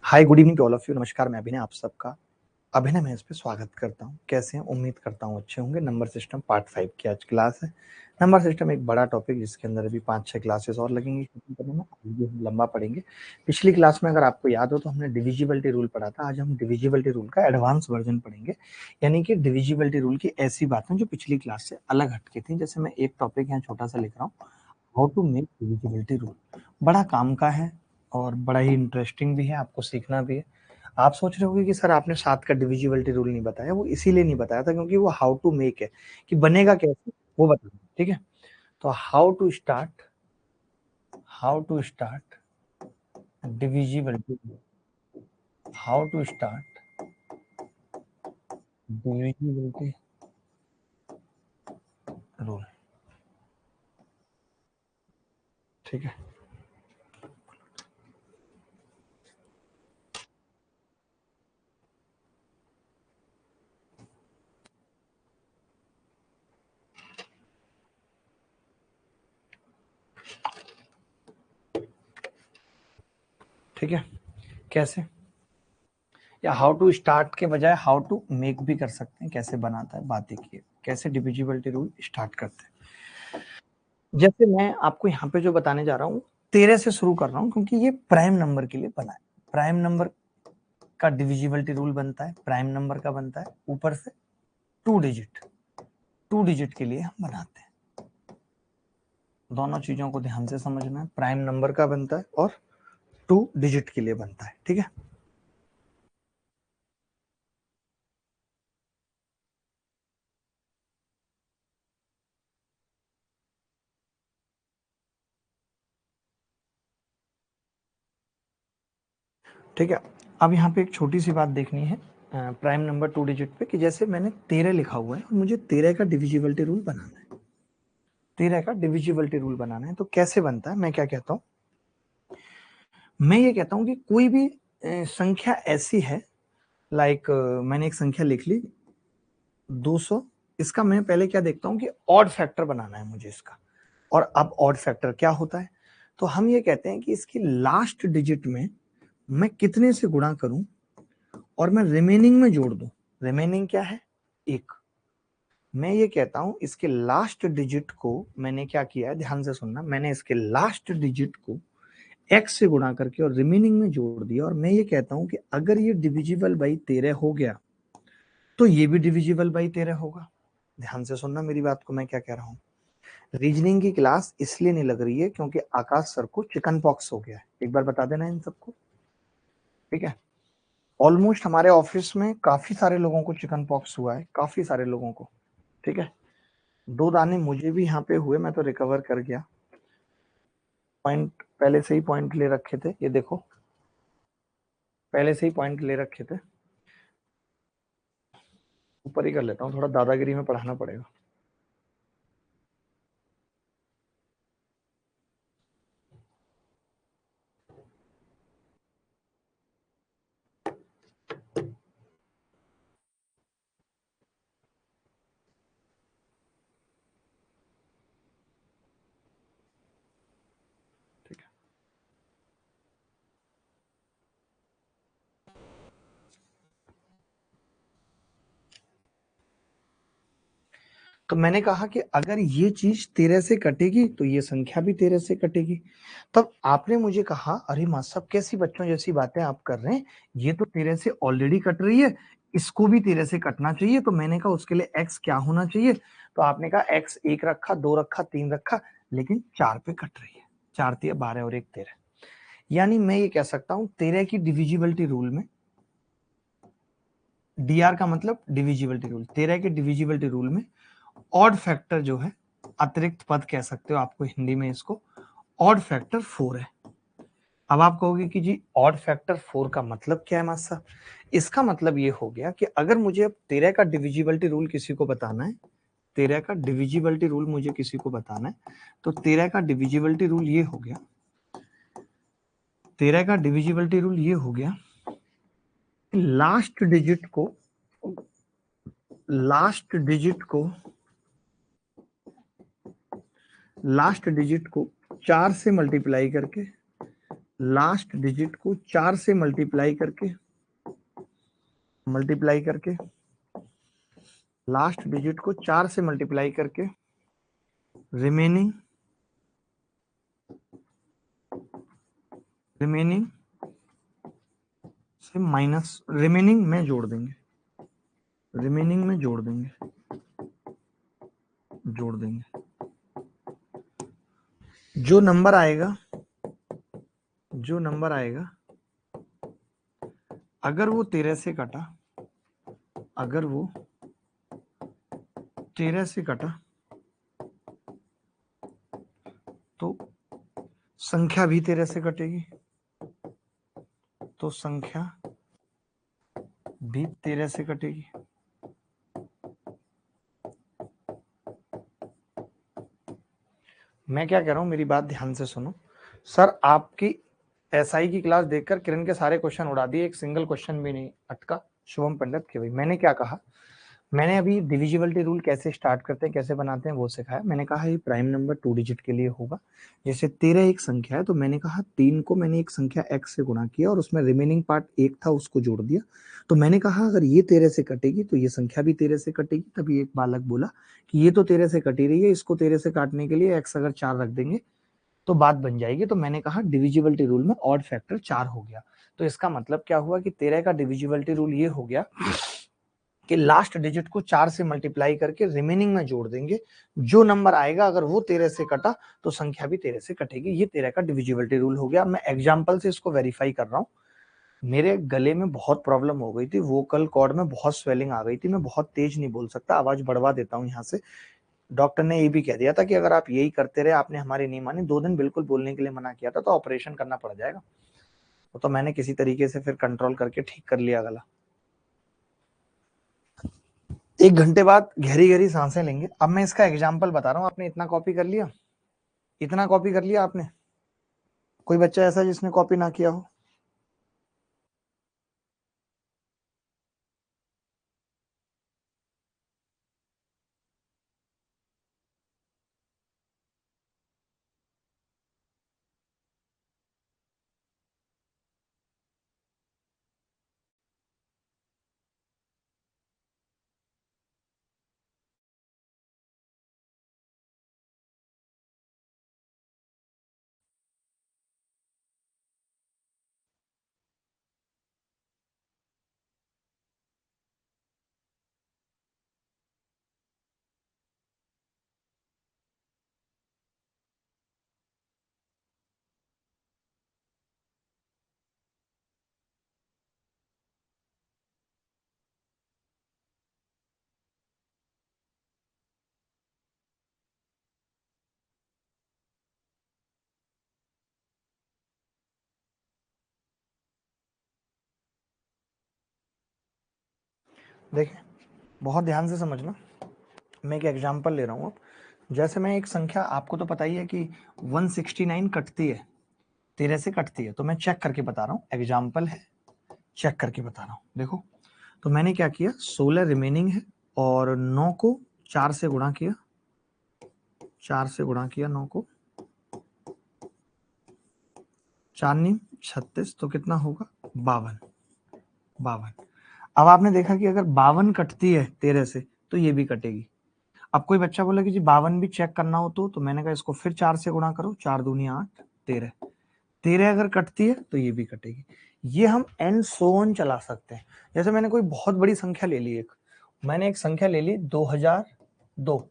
Hi good evening to all of you. नमस्कार, मैं अभिनय आप सबका अभिनय मैं इस पे स्वागत करता हूँ। कैसे हैं? उम्मीद करता हूँ अच्छे होंगे। नंबर सिस्टम पार्ट 5 की आज क्लास है। नंबर सिस्टम एक बड़ा टॉपिक जिसके अंदर अभी 5-6 क्लासेस और लगेंगे खत्म करने में, आगे हम लंबा पढ़ेंगे। पिछली क्लास में अगर आपको याद हो तो हमने डिविजिबिलिटी रूल पढ़ा था। आज हम डिविजिबिलिटी रूल का एडवांस वर्जन पढ़ेंगे, यानी कि डिविजिबिलिटी रूल की ऐसी बातें जो पिछली क्लास से अलग हटके थी। जैसे मैं एक टॉपिक यहाँ छोटा सा लिख रहा हूँ, how to make divisibility rule. बड़ा काम का है और बड़ा ही इंटरेस्टिंग भी है, आपको सीखना भी है। आप सोच रहे होंगे कि सर आपने 7 का डिविजिबिलिटी रूल नहीं बताया। वो इसीलिए नहीं बताया था क्योंकि वो हाउ टू मेक है, कि बनेगा कैसे वो बताना। ठीक है, तो how to start divisibility, how to start divisibility rule. ठीक है, ठीक है। कैसे, या हाउ टू स्टार्ट के बजाय हाउ टू मेक भी कर सकते हैं। कैसे बनाता है, बात देखिए कैसे डिविजिबिलिटी रूल स्टार्ट करते हैं। जैसे मैं आपको यहाँ पे जो बताने जा रहा हूँ 13 से शुरू कर रहा हूँ क्योंकि ये प्राइम नंबर के लिए बना है। प्राइम नंबर का डिविजिबिलिटी रूल बनता है, प्राइम नंबर का बनता है ऊपर से 2 डिजिट के लिए हम बनाते हैं। दोनों चीजों को ध्यान से समझना है। प्राइम नंबर का बनता है और 2 डिजिट के लिए बनता है। ठीक है, ठीक है। अब यहाँ पे एक छोटी सी बात देखनी है प्राइम नंबर 2 डिजिट पे, कि जैसे मैंने 13 लिखा हुआ है और मुझे 13 का डिविजिबिलिटी रूल बनाना है। 13 का डिविजिबिलिटी रूल बनाना है तो कैसे बनता है, मैं क्या कहता हूँ, मैं ये कहता हूँ कि कोई भी संख्या ऐसी है, लाइक मैंने एक संख्या लिख ली 200। इसका मैं पहले क्या देखता हूँ कि ऑड फैक्टर बनाना है मुझे इसका। और अब ऑड फैक्टर क्या होता है, तो हम ये कहते हैं कि इसकी लास्ट डिजिट में मैं कितने से गुणा करूं और मैं रिमेनिंग में जोड़ दूं। रिमेनिंग क्या है, 1। मैं ये कहता हूं इसके लास्ट डिजिट को मैंने क्या किया है, ध्यान से सुनना, मैंने इसके लास्ट डिजिट को x से गुणा करके और रिमेनिंग में जोड़ दिया। और मैं ये कहता हूं कि अगर ये डिविजिबल बाई 13 हो गया तो ये भी डिविजिबल बाई 13 होगा। ध्यान से सुनना मेरी बात को, मैं क्या कह रहा हूं। रीजनिंग की क्लास इसलिए नहीं लग रही है क्योंकि आकाश सर को चिकन पॉक्स हो गया है। एक बार बता देना इन सबको, ठीक है। ऑलमोस्ट हमारे ऑफिस में काफी सारे लोगों को चिकन पॉक्स हुआ है, काफी सारे लोगों को। ठीक है, 2 दाने मुझे भी यहाँ पे हुए, मैं तो रिकवर कर गया। पॉइंट पहले से ही पॉइंट ले रखे थे, ये देखो पहले से ही पॉइंट ले रखे थे। ऊपर ही कर लेता हूँ, थोड़ा दादागिरी में पढ़ाना पड़ेगा। ठीक है, तो मैंने कहा कि अगर ये चीज 13 से कटेगी तो ये संख्या भी 13 से कटेगी। तब आपने मुझे कहा अरे माँ साहब कैसी बच्चों जैसी बातें आप कर रहे हैं, ये तो 13 से ऑलरेडी कट रही है, इसको भी 13 से कटना चाहिए। तो मैंने कहा उसके लिए x क्या होना चाहिए, तो आपने कहा x 1 रखा, 2 रखा, 3 रखा, लेकिन 4 पे कट रही है। 4 3 12 और 1 13। यानी मैं ये कह सकता हूँ 13 की डिविजिबिलिटी रूल में, dr का मतलब डिविजिबिलिटी रूल, 13 के डिविजिबिलिटी रूल में ऑड फैक्टर जो है, अतिरिक्त पद कह सकते हो आपको हिंदी में इसको, ऑड फैक्टर 4 है। अब आप कहोगे कि जी ऑड फैक्टर 4 का मतलब क्या है मास्टर साहब? इसका मतलब ये हो गया कि अगर मुझे अब 13 का डिविजिबिलिटी रूल किसी को बताना है, 13 का डिविजिबिलिटी रूल मुझे किसी को बताना है, तो 13 का डिविजिबिलिटी रूल ये हो गया, 13 का डिविजिबिलिटी रूल ये हो गया, लास्ट डिजिट को, लास्ट डिजिट को, लास्ट डिजिट को 4 से मल्टीप्लाई करके लास्ट डिजिट को 4 से मल्टीप्लाई करके लास्ट डिजिट को 4 से मल्टीप्लाई करके रिमेनिंग से माइनस रिमेनिंग में जोड़ देंगे, जो नंबर आएगा अगर वो 13 से कटा तो संख्या भी 13 से कटेगी, मैं क्या कह रहा हूं, मेरी बात ध्यान से सुनो। सर आपकी एसआई की क्लास देखकर किरण के सारे क्वेश्चन उड़ा दिए, एक सिंगल क्वेश्चन भी नहीं अटका शुभम पंडित के। भाई मैंने क्या कहा, मैंने अभी डिविजिबिलिटी रूल कैसे स्टार्ट करते हैं, कैसे बनाते हैं वो सिखाया। मैंने कहा ये प्राइम नंबर 2 डिजिट के लिए होगा। जैसे 13 एक संख्या है तो मैंने कहा 3 को मैंने एक संख्या x से गुणा किया और उसमें रिमेनिंग पार्ट 1 था उसको जोड़ दिया। तो मैंने कहा अगर ये 13 से कटेगी तो ये संख्या भी 13 से कटेगी। तभी एक बालक बोला कि ये तो 13 से कटी रही है, इसको 13 से काटने के लिए x अगर 4 रख देंगे तो बात बन जाएगी। तो मैंने कहा डिविजिबिलिटी रूल में ऑड फैक्टर 4 हो गया। तो इसका मतलब क्या हुआ कि 13 का डिविजिबिलिटी रूल ये हो गया कि लास्ट डिजिट को 4 से मल्टीप्लाई करके रिमेनिंग में जोड़ देंगे, जो नंबर आएगा अगर वो 13 से कटा तो संख्या भी 13 से कटेगी। ये 13 का डिविजिबिलिटी रूल हो गया। मैं एग्जांपल से इसको वेरीफाई कर रहा हूँ। मेरे गले में बहुत प्रॉब्लम हो गई थी, वोकल कॉर्ड में बहुत स्वेलिंग आ गई थी, मैं बहुत तेज नहीं बोल सकता, आवाज बढ़वा देता हूँ यहाँ से। डॉक्टर ने ये भी कह दिया था कि अगर आप यही करते रहे, आपने हमारी नहीं मानी, 2 दिन बिल्कुल बोलने के लिए मना किया था, तो ऑपरेशन करना पड़ जाएगा। तो मैंने किसी तरीके से फिर कंट्रोल करके ठीक कर लिया गला। 1 घंटे बाद गहरी गहरी सांसें लेंगे। अब मैं इसका एग्जाम्पल बता रहा हूँ। आपने इतना कॉपी कर लिया, आपने? कोई बच्चा ऐसा जिसने कॉपी ना किया हो? देखिए बहुत ध्यान से समझना, मैं एक एग्जाम्पल ले रहा हूँ। जैसे मैं एक संख्या, आपको तो पता ही है कि 169 कटती है, 13 से कटती है, तो मैं चेक करके बता रहा हूँ, एग्जाम्पल है, चेक करके बता रहा हूँ। देखो तो मैंने क्या किया, 16 रिमेनिंग है और 9 को 4 से गुणा किया, 9 को 4 नहीं 36, तो कितना होगा 52। अब आपने देखा कि अगर 52 कटती है 13 से तो ये भी कटेगी। अब कोई बच्चा बोला कि जी 52 भी चेक करना हो तो मैंने कहा इसको फिर 4 से गुणा करो, 4 दूनी 8, 13। 13 अगर कटती है तो ये भी कटेगी। ये हम एंड सो ऑन चला सकते हैं। जैसे मैंने कोई बहुत बड़ी संख्या ले ली, मैंने एक संख्या ले ली 2002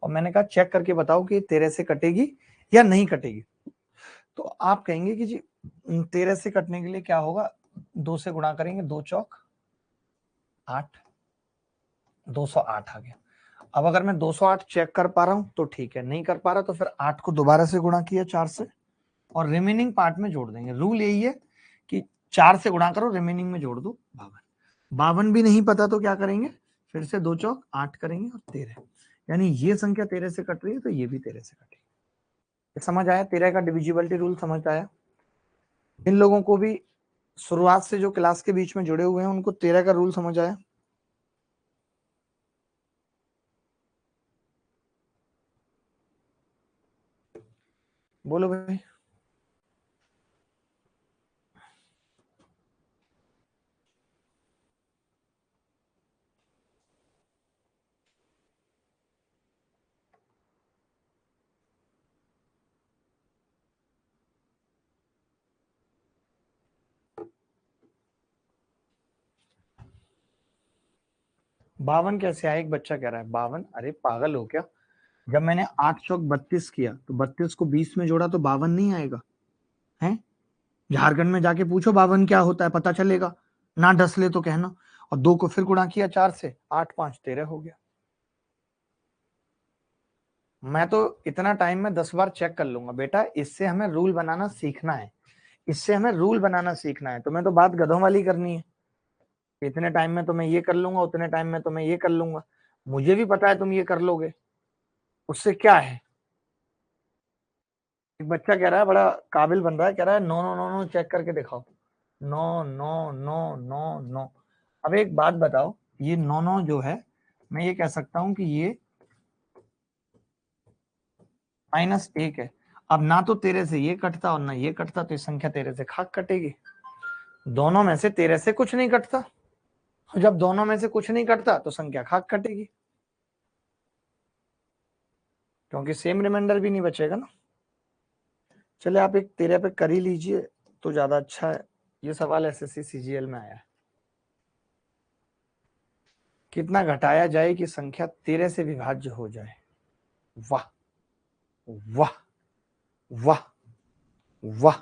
और मैंने कहा चेक करके बताओ कि 13 से कटेगी या नहीं कटेगी। तो आप कहेंगे कि जी 13 से कटने के लिए क्या होगा, 2 से गुणा करेंगे, 2 चौक 8, 208 आ गया। अब अगर मैं 208 चेक कर पा रहा हूं तो ठीक है, नहीं कर पा रहा तो फिर 8 को दोबारा से गुणा किया 4 से और रिमेनिंग पार्ट में जोड़ देंगे। रूल यही है कि 4 से गुणा करो, रिमेनिंग में जोड़ दो 52। 52 भी नहीं पता तो क्या करेंगे, फिर से 2 चौक 8 करेंगे और 13, यानी ये संख्या 13 से कट रही है तो ये भी 13 से कटेगी। समझ आया? 13 का डिविजिबिलिटी रूल समझ आया? इन लोगों को भी शुरुआत से जो क्लास के बीच में जुड़े हुए हैं उनको 13 का रूल समझ आया? बोलो भाई। 52 कैसे आया? एक बच्चा कह रहा है 52। अरे पागल हो क्या? जब मैंने 8 चौक 32 किया तो 32 को 20 में जोड़ा तो 52 नहीं आएगा है? झारखंड में जाके पूछो 52 क्या होता है, पता चलेगा। ना डस ले तो कहना। और 2 को फिर गुणा किया 4 से, 8 5 13 हो गया। मैं तो इतना टाइम में 10 बार चेक कर लूंगा बेटा। इससे हमें रूल बनाना सीखना है, इससे हमें रूल बनाना सीखना है। तुम्हें तो बात गधों वाली करनी है, इतने टाइम में तो मैं ये कर लूंगा, उतने टाइम में तो मैं ये कर लूंगा। मुझे भी पता है तुम ये कर लोगे, उससे क्या है। एक बच्चा कह रहा है, बड़ा काबिल बन रहा है, कह रहा है no no no no check करके दिखाओ। No no no no no. अब एक बात बताओ, ये नो नो जो है, मैं ये कह सकता हूं कि ये -1 है। अब ना तो तेरे से ये कटता और ना ये कटता, तो ये संख्या तेरे से खाक कटेगी। दोनों में से तेरे से कुछ नहीं कटता, जब दोनों में से कुछ नहीं कटता तो संख्या खाक कटेगी, क्योंकि सेम रिमाइंडर भी नहीं बचेगा ना। चले आप एक तेरे पे कर ही लीजिए तो ज्यादा अच्छा है। ये सवाल एसएससी सीजीएल में आया है। कितना घटाया जाए कि संख्या 13 से विभाज्य हो जाए? वाह वाह वाह वाह।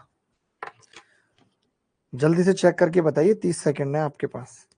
जल्दी से चेक करके बताइए, 30 सेकंड है आपके पास।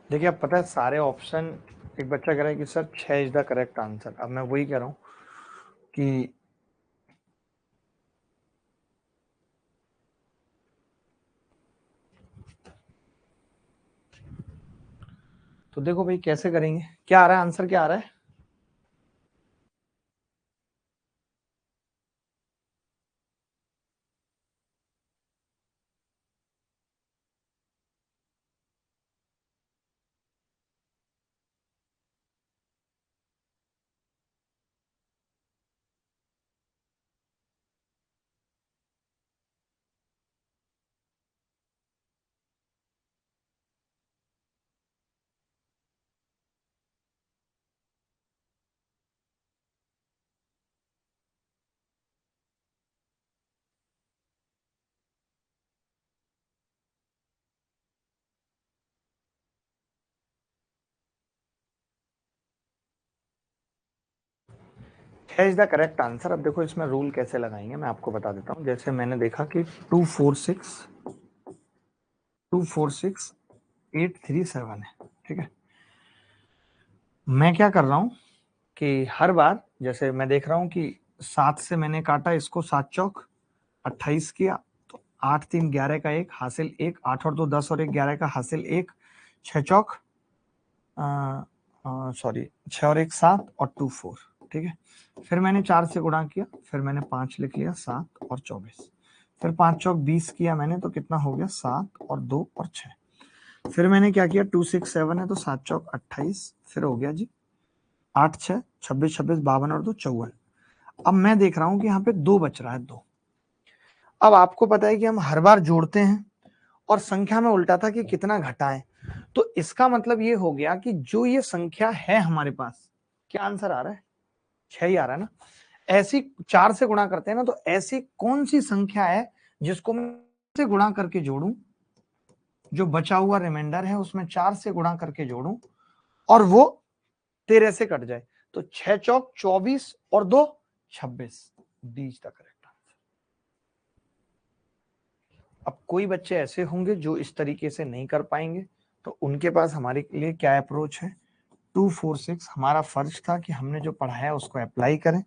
देखिए अब पता है सारे ऑप्शन, एक बच्चा कह रहा है कि sir 6 is the correct answer. अब मैं वही कह रहा हूं कि तो देखो भाई कैसे करेंगे, क्या आ रहा है आंसर, क्या आ रहा है? Is the correct answer. अब देखो इसमें रूल कैसे लगाएंगे मैं आपको बता देता हूँ। जैसे मैंने देखा कि 246 है, ठीक है। मैं क्या कर रहा हूँ कि हर बार जैसे मैं देख रहा हूँ कि 7 से मैंने काटा इसको, 7 चौक 28 किया, तो 8 3 11 का 1 हासिल 1, 8 और 2 10 और 1 11 का हासिल 1, 6 चौक सॉरी 6 और 1 7 और 2 4, ठीक है। फिर मैंने 4 से गुणा किया, फिर मैंने 5 लिख लिया, 7 और 24, फिर 5 चौक 20 किया मैंने, तो कितना हो गया 7 और 2 और 6। फिर मैंने क्या किया, 2 6 7 है तो 7 चौक 28, फिर हो गया जी 8 6 26 26 52 और 2 54। अब मैं देख रहा हूं कि यहाँ पे 2 बच रहा है, 2। अब आपको पता है कि हम हर बार जोड़ते हैं और संख्या में उल्टा था कि कितना घटाएं, तो इसका मतलब ये हो गया कि जो ये संख्या है हमारे पास, क्या आंसर आ रहा है? 6 ही आ रहा है ना। ऐसी 4 से गुणा करते हैं ना, तो ऐसी कौन सी संख्या है जिसको मैं से गुणा करके जोड़ूं, जो बचा हुआ रिमाइंडर है उसमें 4 से गुणा करके जोड़ूं और वो 13 से कट जाए। तो 6 चौक 24 और 2 26, दीज द करेक्ट आंसर। अब कोई बच्चे ऐसे होंगे जो इस तरीके से नहीं कर पाएंगे, तो उनके पास हमारे लिए क्या अप्रोच है, 2 4 6। हमारा फर्ज था कि हमने जो पढ़ाया उसको अप्लाई करें।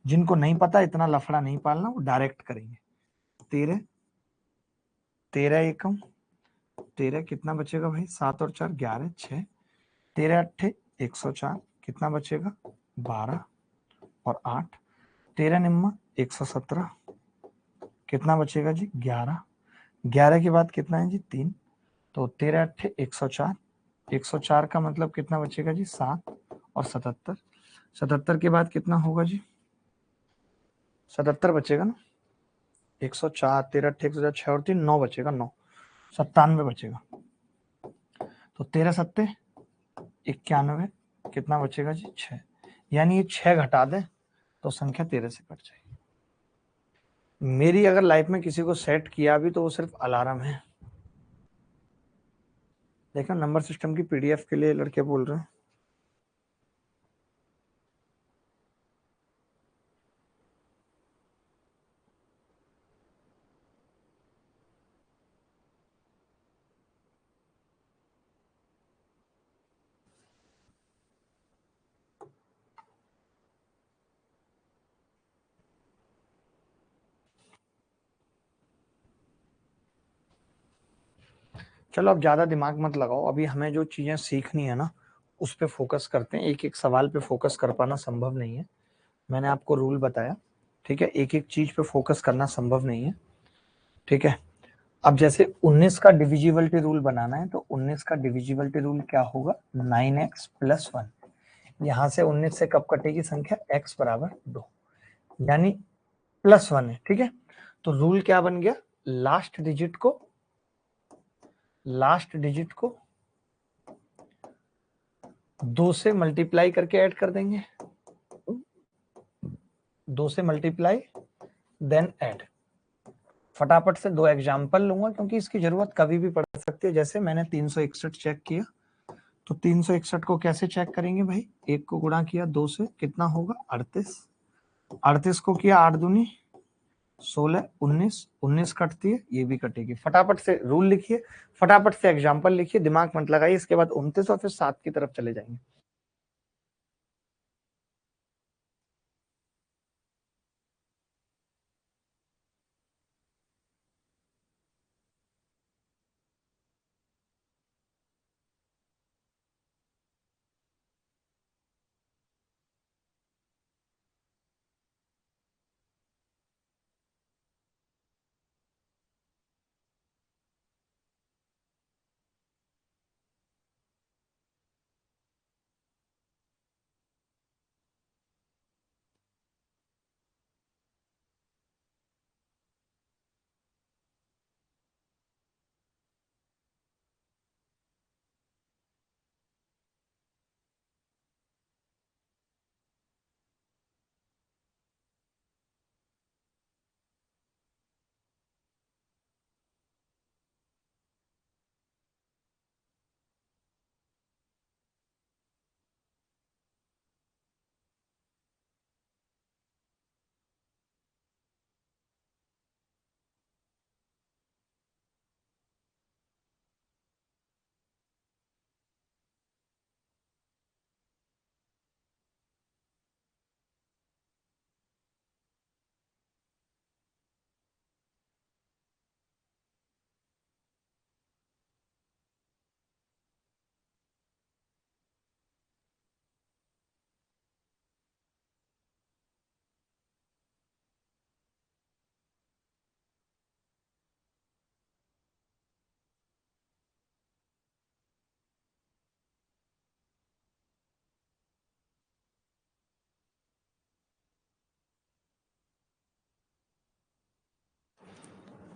जिनको नहीं पता, इतना लफड़ा नहीं पालना, वो डायरेक्ट करेंगे। 13 13 एकम 13, कितना बचेगा भाई, 7 और 4 11 6, 13 अट्ठे 104, कितना बचेगा 12 और 8, 13 निम्मा 117, कितना बचेगा जी 11, 11 के बाद कितना है जी 3, तो 13 अट्ठे 104, 104 का मतलब कितना बचेगा जी 7 और 77, 77 के बाद कितना होगा जी 77 बचेगा ना, 104 13 अट्ठे 104, 6 और 3 9 बचेगा, 9 97 बचेगा। तो 13 सत्ते 91, कितना बचेगा जी 6, यानी ये 6 घटा दें तो संख्या 13 से कट जाएगी। मेरी अगर लाइफ में किसी को सेट किया भी तो वो सिर्फ अलार्म है। देखा, नंबर सिस्टम की पीडीएफ के लिए लड़के बोल रहे हैं। चलो अब ज्यादा दिमाग मत लगाओ, अभी हमें जो चीजें सीखनी है ना उस पे फोकस करते हैं। एक एक सवाल पे फोकस कर पाना संभव नहीं है। मैंने आपको रूल बताया, ठीक है, एक एक चीज पे फोकस करना संभव नहीं है, ठीक है। अब जैसे 19 का डिविजिबिलिटी रूल बनाना है, तो 19 का डिविजिबिलिटी रूल क्या होगा, 9x प्लस 1। यहां से 19 से कब कटेगी संख्या, x बराबर 2, यानी प्लस 1 है, ठीक है। तो रूल क्या बन गया, लास्ट डिजिट को 2 से मल्टीप्लाई करके ऐड कर देंगे, 2 से मल्टीप्लाई देन ऐड। फटाफट से 2 एग्जाम्पल लूंगा क्योंकि इसकी जरूरत कभी भी पड़ सकती है। जैसे मैंने 361 चेक किया, तो 361 को कैसे चेक करेंगे भाई, 1 को गुणा किया 2 से, कितना होगा 38, 38 को किया 8 दूनी 16, 19, 19 कटती है, ये भी कटेगी। फटाफट से रूल लिखिए, फटाफट से एग्जाम्पल लिखिए, दिमाग मत लगाइए। इसके बाद 29 और फिर 7 की तरफ चले जाएंगे।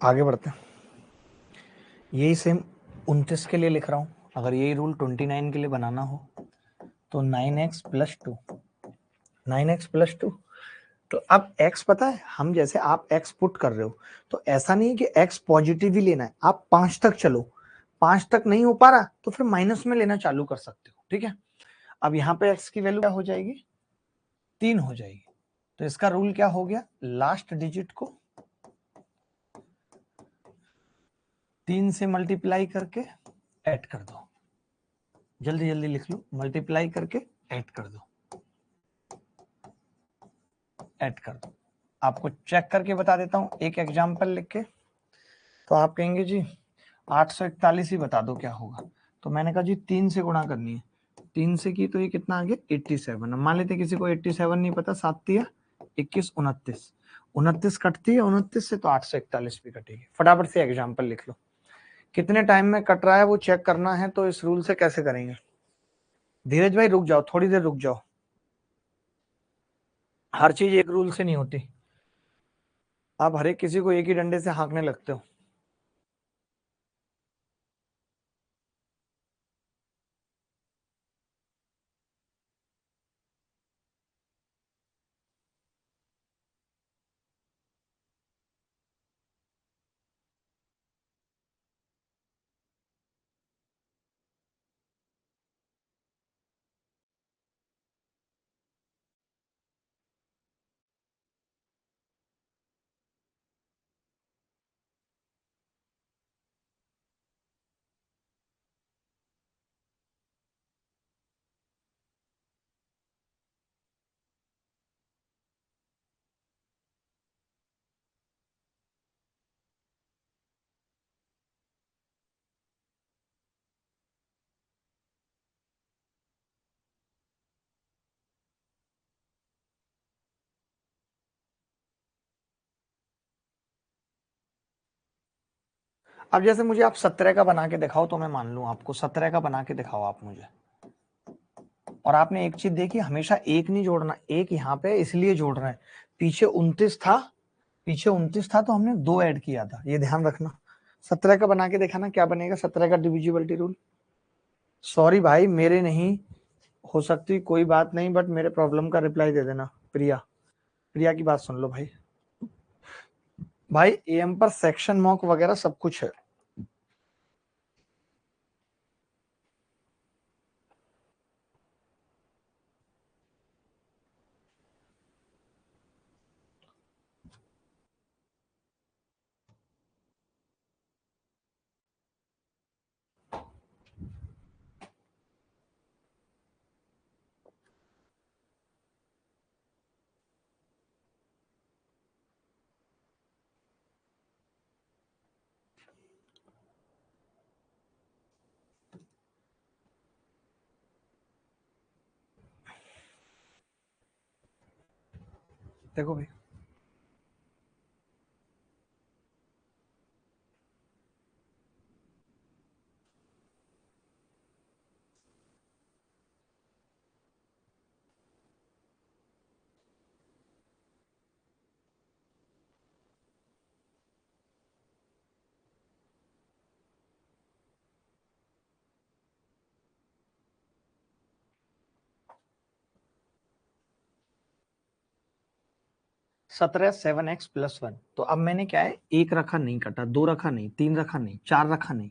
आगे बढ़ते हैं। यही सेम 29 के लिए लिख रहा हूं। अगर यही रूल 29 के लिए बनाना हो तो 9x प्लस 2, 9x प्लस 2 तो अब x पता है, हम जैसे आप x पुट कर रहे हो तो ऐसा नहीं है कि x पॉजिटिव ही लेना है, आप 5 तक चलो, 5 तक नहीं हो पा रहा तो फिर माइनस में लेना चालू कर सकते हो, ठीक है। अब यहाँ पे x की वैल्यू क्या हो जाएगी, 3 हो जाएगी। तो इसका रूल क्या हो गया, लास्ट डिजिट को 3 से मल्टीप्लाई करके ऐड कर दो, जल्दी जल्दी लिख लो, मल्टीप्लाई करके ऐड कर दो, ऐड कर दो। आपको चेक करके बता देता हूं एक एग्जांपल लिख के। तो आप कहेंगे जी 841 ही बता दो क्या होगा, तो मैंने कहा जी 3 से गुणा करनी है, 3 से की तो ये कितना आ गया 87। मान लेते किसी को 87 नहीं पता, 7 तिया 21, 29, 29 कटती है 29 से, तो 841 भी कटेगी। फटाफट से एग्जाम्पल लिख लो, कितने टाइम में कट रहा है वो चेक करना है, तो इस रूल से कैसे करेंगे। धीरज भाई रुक जाओ, थोड़ी देर रुक जाओ, हर चीज एक रूल से नहीं होती, आप हर एक किसी को एक ही डंडे से हाँकने लगते हो। अब जैसे मुझे आप 17 का बना के दिखाओ तो मैं मान लूं आपको, 17 का बना के दिखाओ आप मुझे। और आपने एक चीज देखी, हमेशा एक नहीं जोड़ना, एक यहाँ पे इसलिए जोड़ रहे हैं, पीछे 29 था, पीछे 29 था तो हमने 2 ऐड किया था, ये ध्यान रखना। 17 का बना के दिखाना क्या बनेगा, 17 का डिविजिबिलिटी रूल। सॉरी भाई मेरे नहीं हो सकती कोई बात नहीं, बट मेरे प्रॉब्लम का रिप्लाई दे देना। प्रिया, प्रिया की बात सुन लो भाई, भाई एम पर सेक्शन मॉक वगैरह सब कुछ है। देखो भाई, सत्रह 7x+1, तो अब मैंने क्या है, एक रखा नहीं कटा, 2 रखा नहीं, 3 रखा नहीं, 4 रखा नहीं,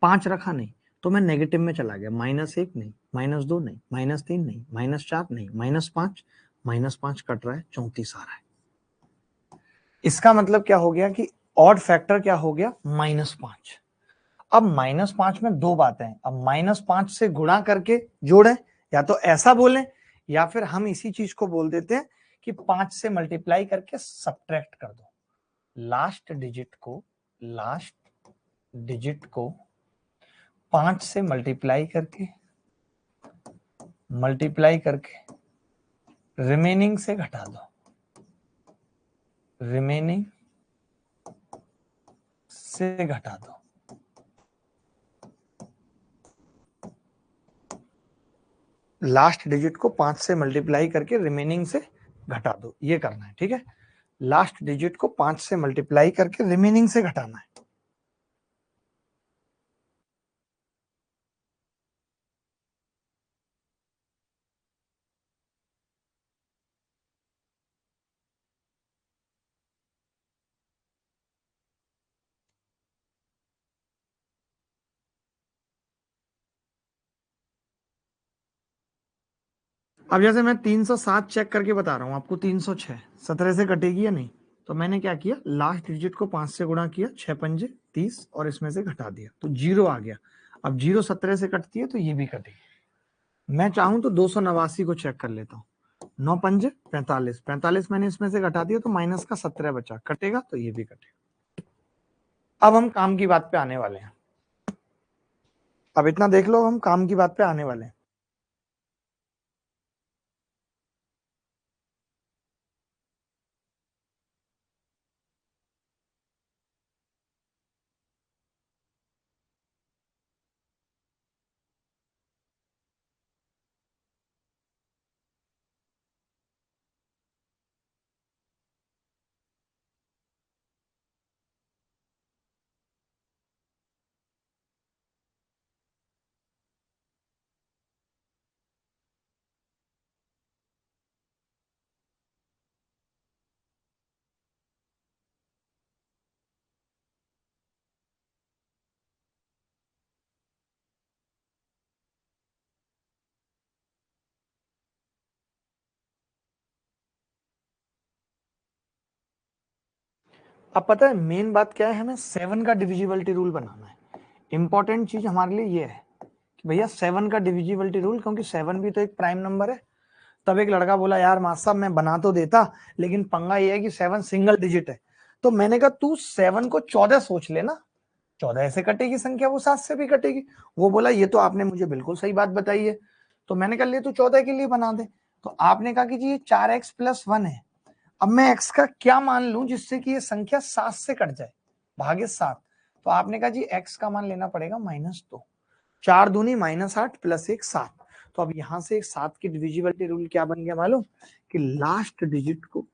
5 रखा नहीं, तो मैं नेगेटिव में चला गया, -1 नहीं, -2 नहीं, -3 नहीं, -4 नहीं, -5, -5 कट रहा है, 34 आ रहा है। इसका मतलब क्या हो गया कि ऑड फैक्टर क्या हो गया, -5। अब -5 में दो बातें हैं, अब -5 से गुणा करके जोड़ें, या तो ऐसा बोलें, या फिर हम इसी चीज को बोल देते हैं कि 5 से मल्टीप्लाई करके सब्ट्रैक्ट कर दो। लास्ट डिजिट को 5 से मल्टीप्लाई करके रिमेनिंग से घटा दो, रिमेनिंग से घटा दो। लास्ट डिजिट को 5 से मल्टीप्लाई करके रिमेनिंग से घटा दो, ये करना है, ठीक है। लास्ट डिजिट को 5 से मल्टीप्लाई करके रिमेनिंग से घटाना है। अब जैसे मैं 307 चेक करके बता रहा हूं आपको, 306 17 से कटेगी या नहीं, तो मैंने क्या किया, लास्ट डिजिट को 5 से गुणा किया, 6 पंजे 30 और इसमें से घटा दिया तो 0 आ गया। अब 0 17 से कटती है तो ये भी कटेगी। मैं चाहूं तो 289 को चेक कर लेता हूँ, 9 पंजे 45, 45 मैंने इसमें से घटा दिया तो माइनस का 17 बचा, कटेगा तो ये भी कटेगा। अब हम काम की बात पे आने वाले हैं। अब इतना देख लो, हम काम की बात पे आने वाले हैं। अब पता है मेन बात क्या है, हमें 7 का डिविजिबिलिटी रूल बनाना है। इंपॉर्टेंट चीज हमारे लिए ये है कि भैया 7 का डिविजिबिलिटी रूल, क्योंकि 7 भी तो एक प्राइम नंबर है। तब एक लड़का बोला, यार मास्टर साहब मैं बना तो देता, लेकिन पंगा ये है कि 7 सिंगल डिजिट है। तो मैंने कहा तू 7 को 14 सोच लेना, 14 से कटेगी संख्या, वो 7 से भी कटेगी। वो बोला ये तो आपने मुझे बिल्कुल सही बात बताई है। तो मैंने कहा ले तू 14 के लिए बना दे। तो आपने कहा कि जी ये 4x+1 है। अब मैं x का क्या मान लूं जिससे कि ये संख्या 7 से कट जाए, भागे 7। तो आपने कहा जी x का मान लेना पड़ेगा -2, 4 दूनी -8 प्लस 1 7। तो अब यहां से 7 की डिविजिबिलिटी रूल क्या बन गया मालूम, कि लास्ट डिजिट को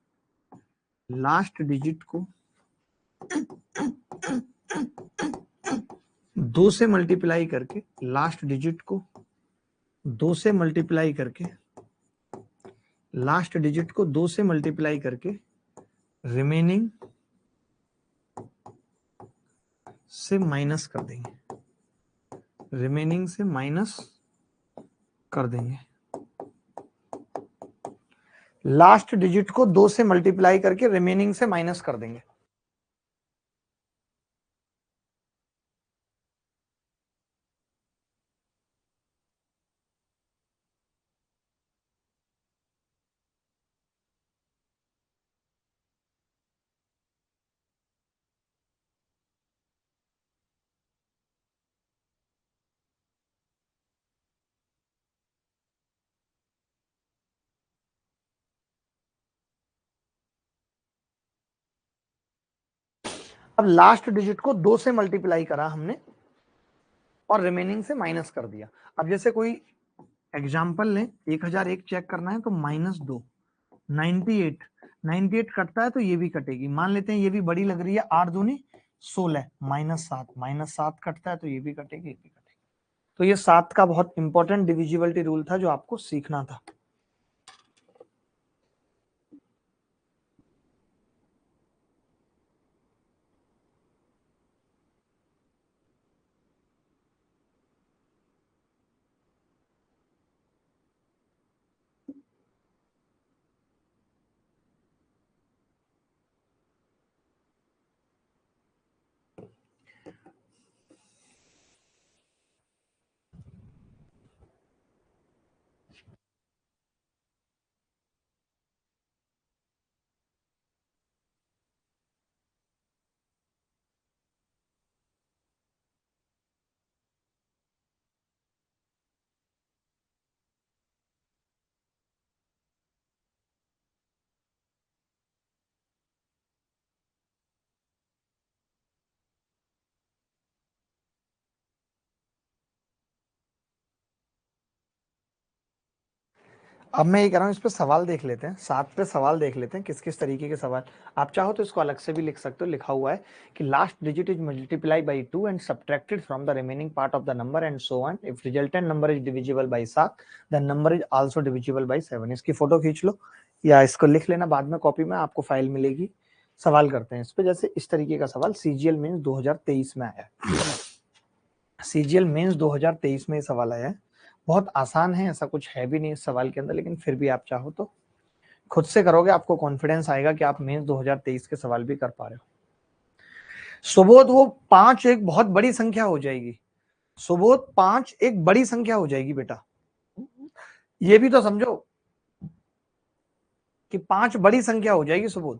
2 से मल्टीप्लाई करके, लास्ट डिजिट को 2 से मल्टीप्लाई करके, लास्ट डिजिट को 2 से मल्टीप्लाई करके रिमेनिंग से माइनस कर देंगे, रिमेनिंग से माइनस कर देंगे। लास्ट डिजिट को 2 से मल्टीप्लाई करके रिमेनिंग से माइनस कर देंगे। अब लास्ट डिजिट को 2 से मल्टीप्लाई करा हमने और रिमेनिंग से माइनस कर दिया। अब जैसे कोई एग्जांपल लें, 1001 चेक करना है तो -2, 98, 98 कटता है तो ये भी कटेगी। मान लेते हैं ये भी बड़ी लग रही है, 8 दूनी 16, -7, -7 कटता है तो ये भी कटेगी, ये भी कटेगी। तो ये 7 का बहुत इंपॉर्टेंट डिविजिबिलिटी रूल था जो आपको सीखना था। अब मैं ये कह रहा हूँ, इस पे सवाल देख लेते हैं, 7 पे सवाल देख लेते हैं किस किस तरीके के सवाल। आप चाहो तो इसको अलग से भी लिख सकते हो। लिखा हुआ है कि last digit is multiply by 2 and subtracted from the remaining part of the number and so on. If resultant number is divisible by 7 the number is also divisible by 7। इसकी फोटो खींच लो या इसको लिख लेना, बाद में कॉपी में आपको फाइल मिलेगी। सवाल करते हैं इस पे। जैसे इस तरीके का सवाल सीजीएल मेंस 2023 में आया है। सीजीएल मेंस 2023 में सवाल आया है। बहुत आसान है, ऐसा कुछ है भी नहीं इस सवाल के अंदर, लेकिन फिर भी आप चाहो तो खुद से करोगे, आपको कॉन्फिडेंस आएगा कि आप मेंस 2023 के सवाल भी कर पा रहे हो। सुबोध, वो 5 एक बहुत बड़ी संख्या हो जाएगी। सुबोध, 5 एक बड़ी संख्या हो जाएगी बेटा, ये भी तो समझो कि 5 बड़ी संख्या हो जाएगी सुबोध।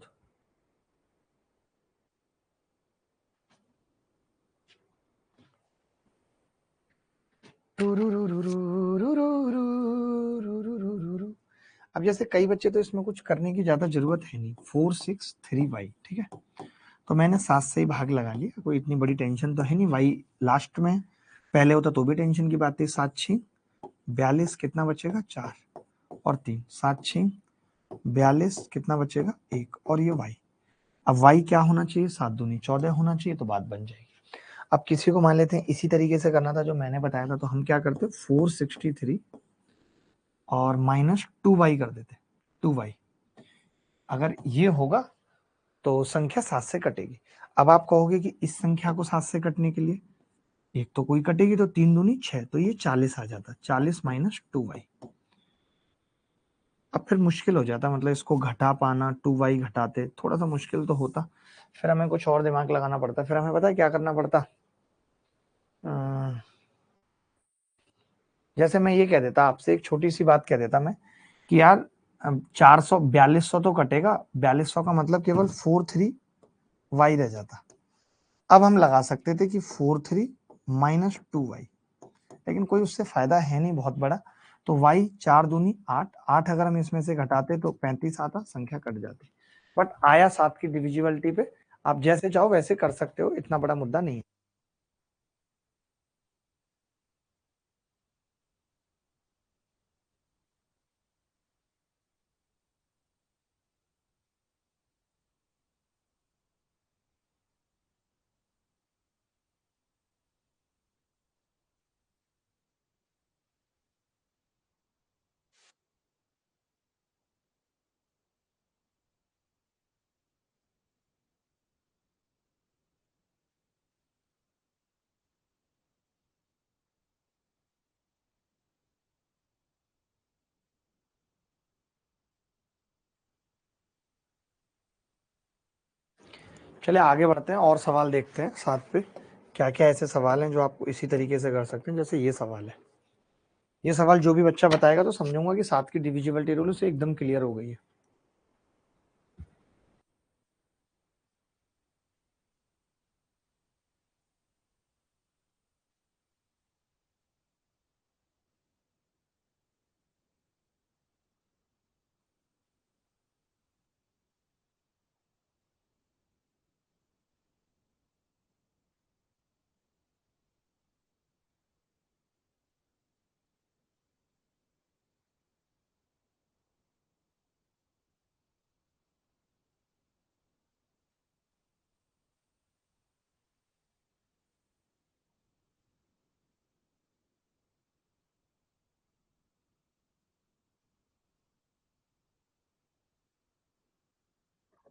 अब जैसे कई बच्चे तो इसमें कुछ करने की ज्यादा जरूरत है नहीं, 463y, ठीक है, तो मैंने 7 से ही भाग लगा लिया, कोई इतनी बड़ी टेंशन तो है नहीं। y लास्ट में पहले होता तो भी टेंशन की बात थी। 7 6 42, कितना बचेगा 4 और 3, 7 6 42, कितना बचेगा 1 और ये y। अब y क्या होना चाहिए, 7 दूनी 14 होना चाहिए, तो बात बन जाएगी। अब किसी को मान लेते हैं इसी तरीके से करना था जो मैंने बताया था, तो हम क्या करते 463 और माइनस 2y कर देते, 2y। अगर ये होगा तो संख्या 7 से कटेगी। अब आप कहोगे कि इस संख्या को 7 से कटने के लिए एक तो कोई कटेगी, तो 3 दूनी 6, तो ये 40 आ जाता, 40 माइनस 2y। अब फिर मुश्किल हो जाता, मतलब इसको घटा पाना, 2y घटाते थोड़ा सा मुश्किल तो होता, फिर हमें कुछ और दिमाग लगाना पड़ता, फिर हमें पता है क्या करना पड़ता। जैसे मैं ये कह देता आपसे, एक छोटी सी बात कह देता मैं कि यार 400 4200 तो कटेगा, 4200 का मतलब केवल 43y रह जाता। अब हम लगा सकते थे कि 43 माइनस 2y, लेकिन कोई उससे फायदा है नहीं बहुत बड़ा, तो y 4 दूनी 8, 8 अगर हम इसमें से घटाते तो 35 आता, संख्या कट जाती। बट आया 7 की डिविजिबिलिटी पे, आप जैसे चाहो वैसे कर सकते हो, इतना बड़ा मुद्दा नहीं है। चलिए आगे बढ़ते हैं और सवाल देखते हैं साथ पे, क्या क्या ऐसे सवाल हैं जो आपको इसी तरीके से कर सकते हैं। जैसे ये सवाल है, ये सवाल जो भी बच्चा बताएगा तो समझूंगा कि 7 की डिविजिबिलिटी रूल उसे एकदम क्लियर हो गई है।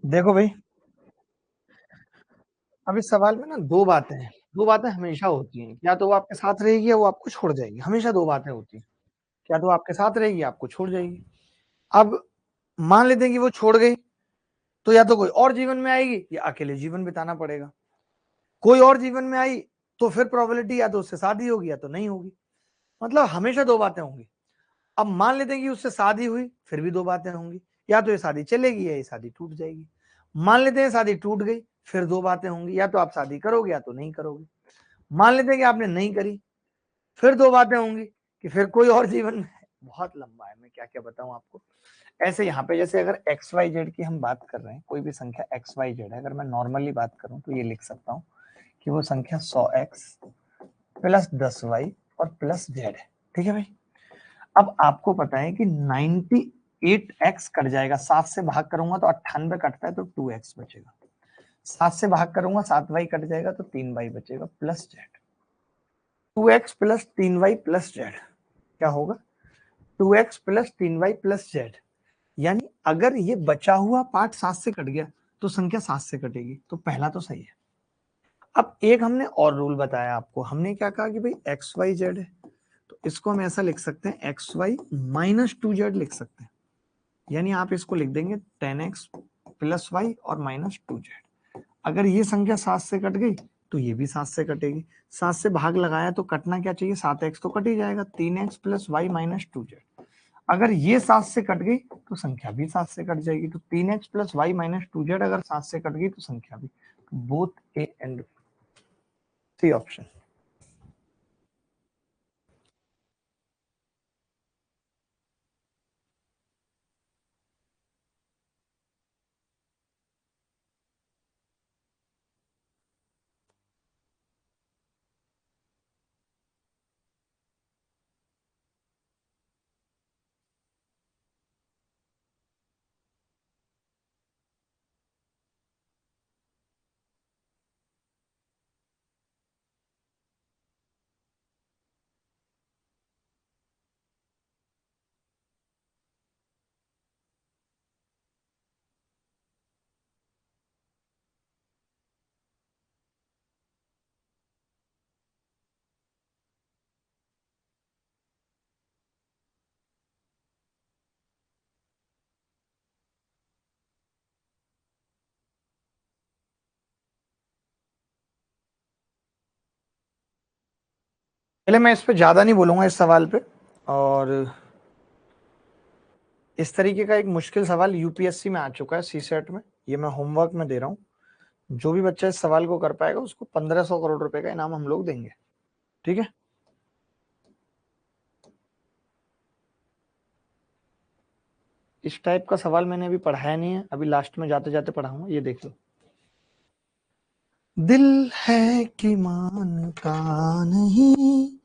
देखो भाई, अब इस सवाल में ना दो बातें हैं, दो बातें हमेशा होती हैं, या तो वो आपके साथ रहेगी या वो आपको छोड़ जाएगी, हमेशा दो बातें होती हैं, या तो वो आपके साथ रहेगी या आपको छोड़ जाएगी। अब मान लेते हैं कि वो छोड़ गई, तो या तो कोई और जीवन में आएगी या अकेले जीवन बिताना पड़ेगा। कोई और जीवन में आई तो फिर प्रोबेबिलिटी या तो उससे शादी होगी या तो नहीं होगी, मतलब हमेशा दो बातें होंगी। अब मान लेते हैं कि उससे शादी हुई, फिर भी दो बातें होंगी, या तो ये शादी चलेगी या ये शादी टूट जाएगी। मान लेते हैं शादी टूट गई, फिर दो बातें होंगी, या तो आप शादी करोगे या तो नहीं करोगे। मान लेते हैं कि आपने नहीं करी, फिर दो बातें होंगी कि फिर कोई और जीवन में है। बहुत लंबा है, मैं क्या क्या बताऊं आपको। ऐसे यहाँ पे जैसे अगर एक्स वाई जेड की हम बात कर रहे हैं, कोई भी संख्या एक्स वाई जेड है, अगर मैं नॉर्मली बात करूं तो ये लिख सकता हूँ कि वो संख्या 100x प्लस 10y और प्लस जेड है, ठीक है भाई। अब आपको पता है कि 98x कट जाएगा, 7 से भाग करूंगा तो 98 कटता है तो 2x बचेगा, 7 से भाग करूंगा 7y कट जाएगा तो 3y बचेगा plus Z. 2x plus 3y plus Z क्या होगा, 2x plus 3y plus Z. यानी अगर ये बचा हुआ पार्ट 7 से कट गया तो संख्या 7 से कटेगी, तो पहला तो सही है। अब एक हमने और रूल बताया आपको, हमने क्या कहा कि भाई एक्स वाई जेड है, तो इसको हम ऐसा लिख सकते हैं xy माइनस 2z लिख सकते हैं, यानी आप इसको लिख देंगे 10x प्लस वाई और माइनस 2z। अगर ये संख्या 7 से कट गई तो ये भी 7 से कटेगी, 7 से भाग लगाया तो कटना क्या चाहिए, 7x तो कट ही जाएगा, 3x plus Y minus 2z। अगर ये 7 से कट गई तो संख्या भी 7 से कट जाएगी, तो 3x plus Y minus 2z अगर 7 से कट गई तो संख्या भी, both A and C option. पहले मैं इस पे ज्यादा नहीं बोलूंगा इस सवाल पे, और इस तरीके का एक मुश्किल सवाल यूपीएससी में आ चुका है सी सेट में, ये मैं होमवर्क में दे रहा हूँ। जो भी बच्चा इस सवाल को कर पाएगा उसको 1500 करोड़ रुपए का इनाम हम लोग देंगे, ठीक है। इस टाइप का सवाल मैंने अभी पढ़ाया नहीं है, अभी लास्ट में जाते जाते पढ़ाऊंगा, ये देख लो। दिल है कि मानता नहीं,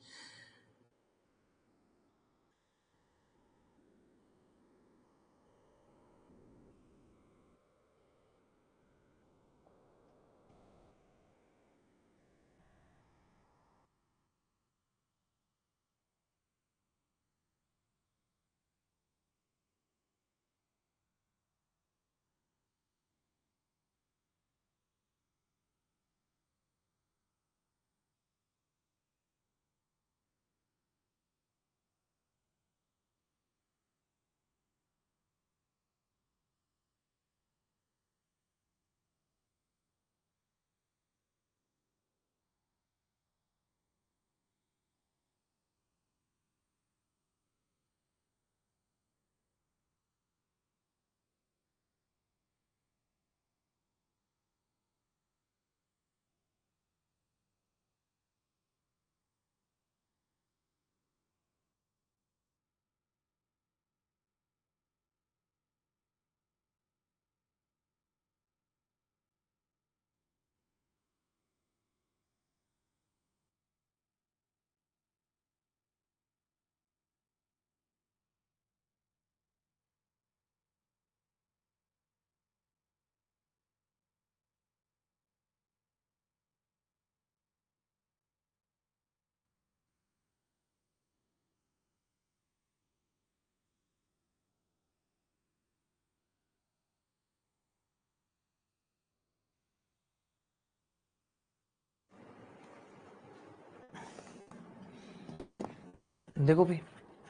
देखो भाई,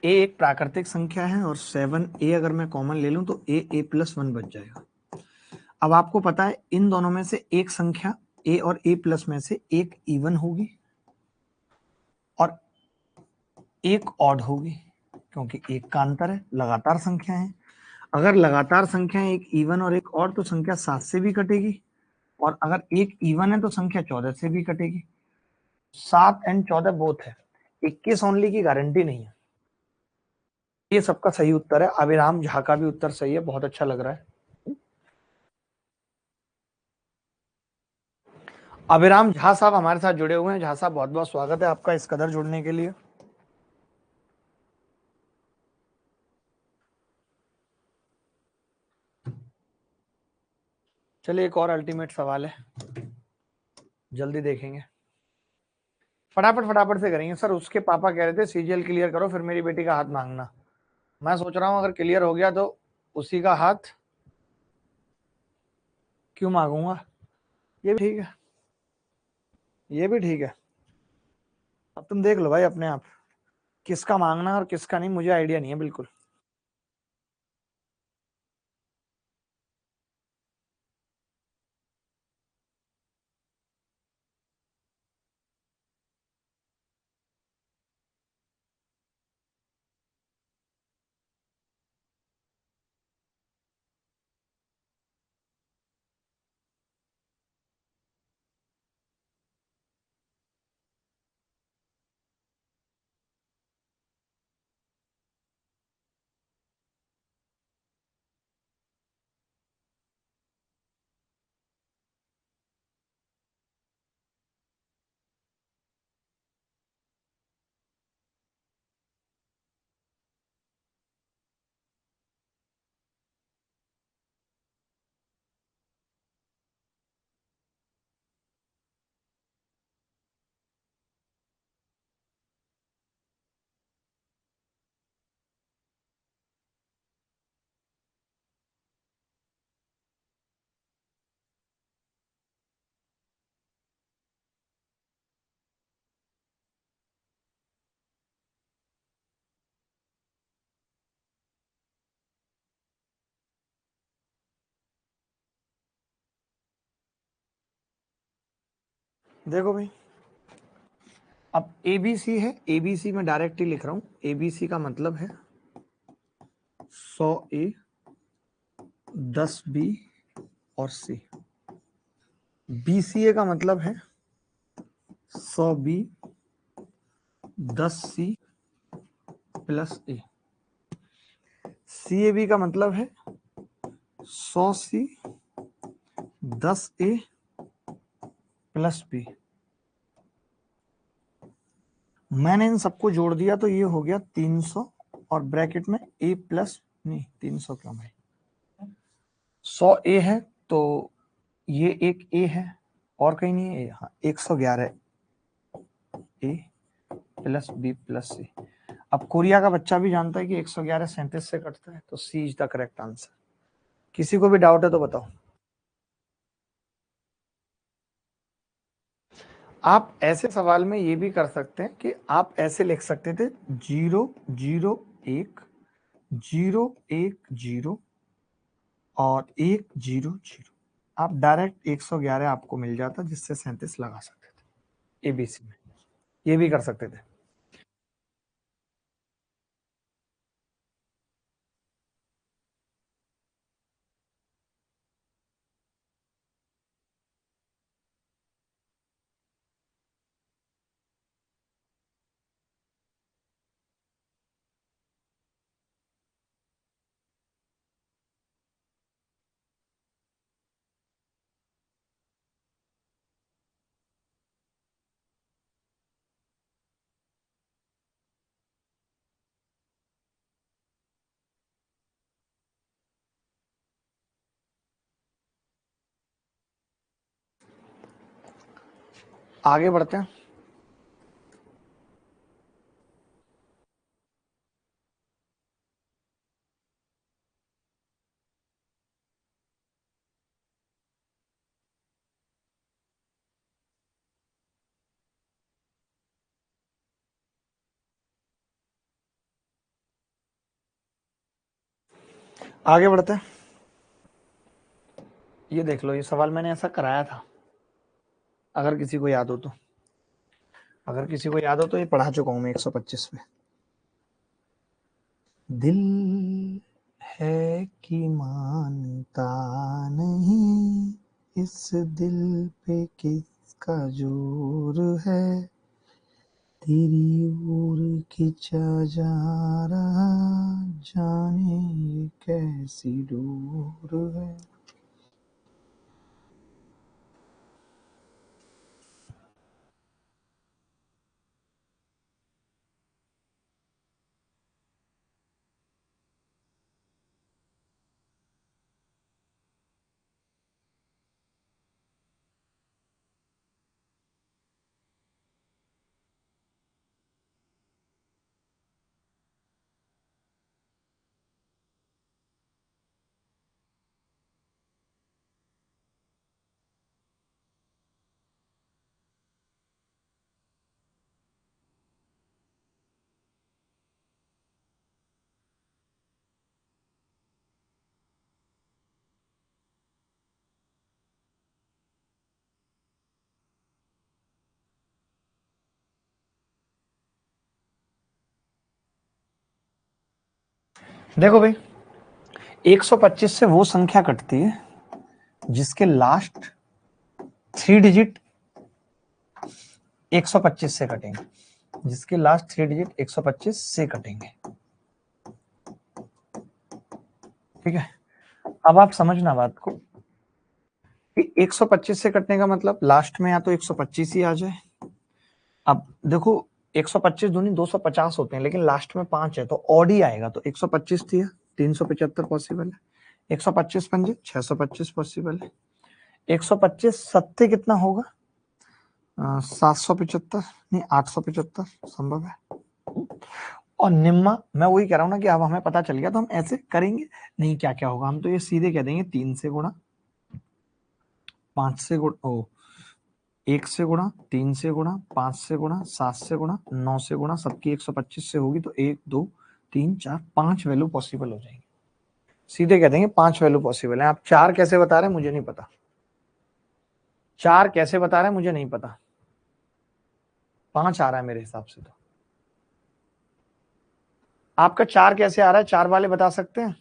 ए एक प्राकृतिक संख्या है और 7a अगर मैं कॉमन ले लूं तो ए प्लस 1 बच जाएगा। अब आपको पता है इन दोनों में से एक संख्या ए और ए प्लस में से एक इवन होगी और एक ऑड होगी, क्योंकि एक का अंतर है, लगातार संख्या है। अगर लगातार संख्या है एक इवन और एक ऑड तो संख्या 7 से भी कटेगी, और अगर एक इवन है तो संख्या 14 से भी कटेगी। 7 एंड 14 बोथ है, 21 ओनली की गारंटी नहीं है। ये सबका सही उत्तर है। अभिराम झा का भी उत्तर सही है, बहुत अच्छा लग रहा है। अभिराम झा साहब हमारे साथ जुड़े हुए हैं। झा साहब बहुत बहुत स्वागत है आपका इस कदर जुड़ने के लिए। चलिए एक और अल्टीमेट सवाल है, जल्दी देखेंगे, फटाफट फटाफट से करेंगे। सर उसके पापा कह रहे थे सीजीएल क्लियर करो फिर मेरी बेटी का हाथ मांगना। मैं सोच रहा हूं अगर क्लियर हो गया तो उसी का हाथ क्यों मांगूंगा। ये भी ठीक है, ये भी ठीक है। अब तुम देख लो भाई अपने आप। किसका मांगना है और किसका नहीं मुझे आइडिया नहीं है बिल्कुल। देखो भाई, अब एबीसी है, एबीसी में डायरेक्ट ही लिख रहा हूं। एबीसी का मतलब है 100 ए, 10 बी और सी। बीसीए का मतलब है 100 बी, 10 सी प्लस ए। सीएबी का मतलब है 100 सी, 10 ए प्लस बी। मैंने इन सबको जोड़ दिया तो ये हो गया 300 और ब्रैकेट में ए प्लस, नहीं 300 क्यों भाई, 100 ए है तो ये एक ए है और कहीं नहीं है, हाँ 111 ए प्लस बी प्लस सी। अब कोरिया का बच्चा भी जानता है कि 111 37 से कटता है, तो सी इज द करेक्ट आंसर। किसी को भी डाउट है तो बताओ। आप ऐसे सवाल में ये भी कर सकते हैं कि आप ऐसे लिख सकते थे 0 0 1 0 1 0 और 1 0 0। आप डायरेक्ट 111 आपको मिल जाता जिससे 37 लगा सकते थे एबीसी में, ये भी कर सकते थे। आगे बढ़ते हैं। आगे बढ़ते हैं। ये देख लो, ये सवाल मैंने ऐसा कराया था, अगर किसी को याद हो तो। अगर किसी को याद हो तो ये पढ़ा चुका हूं मैं 125 पे। दिल है कि मानता नहीं, इस दिल पे किसका जोर है, तेरी ओर खिंचा जा रहा, जाने ये कैसी डोर है। देखो भाई 125 से वो संख्या कटती है जिसके लास्ट 3 डिजिट 125 से कटेंगे, जिसके लास्ट 3 डिजिट 125 से कटेंगे। ठीक है, अब आप समझना बात को कि 125 से कटने का मतलब लास्ट में या तो 125 ही आ जाए। अब देखो 125 दूनी 250 होते हैं, लेकिन लास्ट में 5 है तो ऑड ही आएगा, तो 125 दिया 375 पॉसिबल है, 125 पंजे 625 पॉसिबल है, 125 सत्ते कितना होगा 775 नहीं 875 संभव है। और निम्मा मैं वही कह रहा हूं ना कि अब हमें पता चल गया तो हम ऐसे करेंगे नहीं, क्या क्या होगा, हम तो ये सीधे कह देंगे 3 से गुणा 5 से गुणा 1 से गुणा 3 से गुणा 5 से गुणा 7 से गुणा 9 से गुणा, सबकी 125 से होगी तो 1 2 3 4 5 वैल्यू पॉसिबल हो जाएंगे। सीधे कह देंगे 5 वैल्यू पॉसिबल है। आप 4 कैसे बता रहे हैं मुझे नहीं पता, 4 कैसे बता रहे हैं मुझे नहीं पता, 5 आ रहा है मेरे हिसाब से। तो आपका 4 कैसे आ रहा है, 4 वाले बता सकते हैं?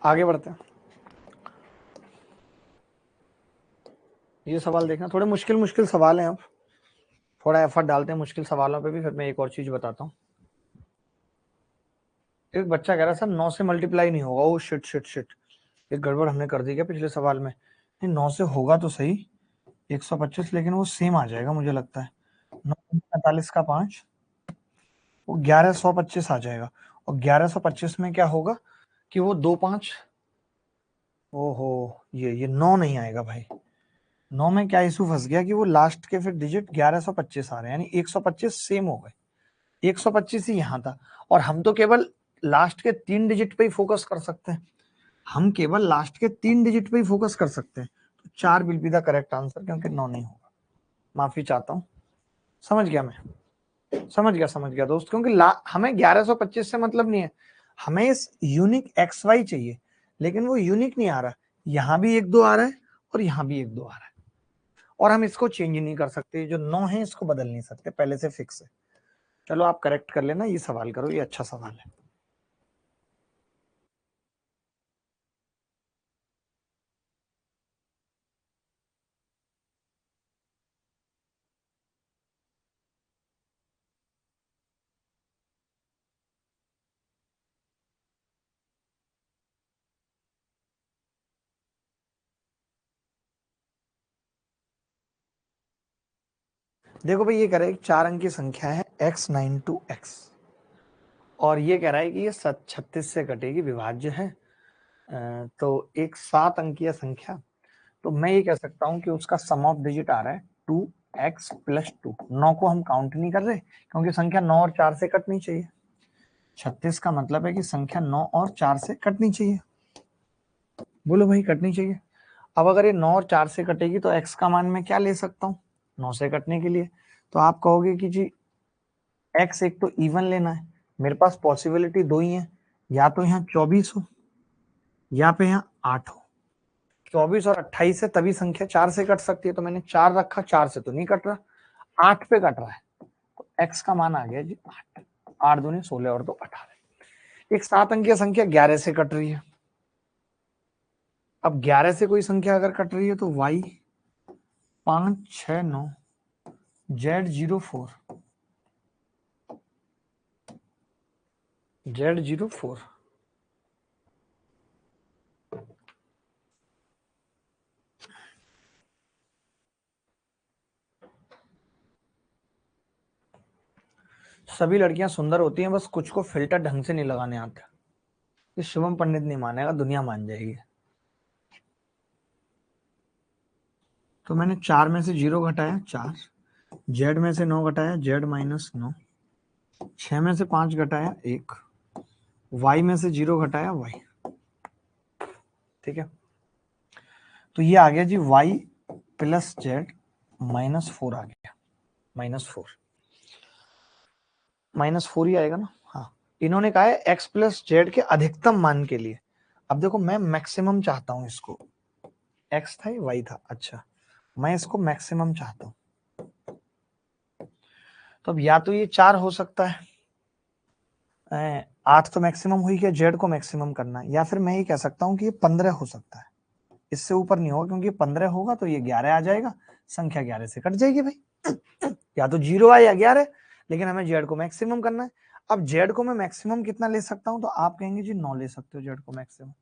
आगे बढ़ते हैं। ये सवाल देखना, थोड़े मुश्किल मुश्किल सवाल हैं। अब थोड़ा एफर्ट डालते हैं मुश्किल सवालों पे भी, फिर मैं एक और चीज बताता हूँ। एक बच्चा कह रहा सर 9 से मल्टीप्लाई नहीं होगा। ओ शिट शिट शिट, एक गड़बड़ हमने कर दी क्या पिछले सवाल में? नहीं 9 से होगा तो सही 125, लेकिन वो सेम आ जाएगा मुझे लगता है। 9 का 5 वो 1125 आ जाएगा। और 1125 में क्या होगा कि वो 2 5, ओहो ये 9 नहीं आएगा भाई। 9 में क्या इशू फंस गया कि वो लास्ट के फिर डिजिट 1125 आ रहे हैं, यानी 125 सेम हो गए, 125 ही यहाँ था। और हम तो केवल लास्ट के 3 डिजिट पे ही फोकस कर सकते हैं, हम केवल लास्ट के 3 डिजिट पे ही फोकस कर सकते हैं। तो 4 will be the correct answer, क्योंकि 9 नहीं होगा। माफी चाहता हूँ। समझ गया मैं, समझ गया दोस्त, क्योंकि हमें 1125 से मतलब नहीं है, हमें इस यूनिक एक्स वाई चाहिए, लेकिन वो यूनिक नहीं आ रहा। यहां भी 1 2 आ रहा है और यहां भी 1 2 आ रहा है, और हम इसको चेंज नहीं कर सकते। जो 9 है इसको बदल नहीं सकते, पहले से फिक्स है। चलो आप करेक्ट कर लेना, ये सवाल करो, ये अच्छा सवाल है। देखो भाई ये कह रहा है 4 अंक की संख्या है x92x, और ये कह रहा है कि ये 36 से कटेगी, विभाज्य है। तो एक 7 अंकीय संख्या, तो मैं ये कह सकता हूँ कि उसका सम ऑफ डिजिट आ रहा है 2x+2। 9 को हम काउंट नहीं कर रहे क्योंकि संख्या 9 और 4 से कटनी चाहिए। 36 का मतलब है कि संख्या 9 और 4 से कटनी चाहिए। बोलो भाई कटनी चाहिए। अब अगर ये 9 और 4 से कटेगी तो x का मान मैं क्या ले सकता हूँ 9 से कटने के लिए? तो आप कहोगे कि जी x एक तो इवन लेना है, मेरे पास पॉसिबिलिटी 2 ही है, या तो यहाँ 24 हो या पे यहाँ 8 हो। 24 और 28 से तभी संख्या 4 से कट सकती है, तो मैंने 4 रखा, 4 से तो नहीं कट रहा, 8 पे कट रहा है। तो x का मान आ गया जी 8, 8 दूनी 16 और 2 18। एक 7 अंकीय संख्या 11 से कट रही है। अब 11 से कोई संख्या अगर कट रही है तो y 5 6 9 Z 04 Z04 सभी लड़कियां सुंदर होती हैं, बस कुछ को फिल्टर ढंग से नहीं लगाने आते। ये शुभम पंडित नहीं मानेगा, दुनिया मान जाएगी। तो मैंने 4 में से 0 घटाया 4, जेड में से 9 घटाया Z-9, 6 में से 5 घटाया 1, वाई में से 0 घटाया वाई। ठीक है, तो ये आ गया जी y प्लस जेड -4 आ गया, -4 ही आएगा ना। हाँ, इन्होंने कहा है x प्लस जेड के अधिकतम मान के लिए। अब देखो मैं मैक्सिमम चाहता हूं इसको, x था या y था, अच्छा मैं इसको मैक्सिमम चाहता हूं। तो अब या तो ये 4 हो सकता है, 8 तो मैक्सिमम हुई, क्या जेड को मैक्सिमम करना है, या फिर मैं ये कह सकता हूँ कि ये 15 हो सकता है। इससे ऊपर नहीं होगा, क्योंकि 15 होगा तो ये 11 आ जाएगा, संख्या 11 से कट जाएगी भाई। या तो 0 आए या 11, लेकिन हमें जेड को मैक्सिमम करना है। अब जेड को मैं मैक्सिमम कितना ले सकता हूं, तो आप कहेंगे जी 9 ले सकते हो जेड को मैक्सिमम।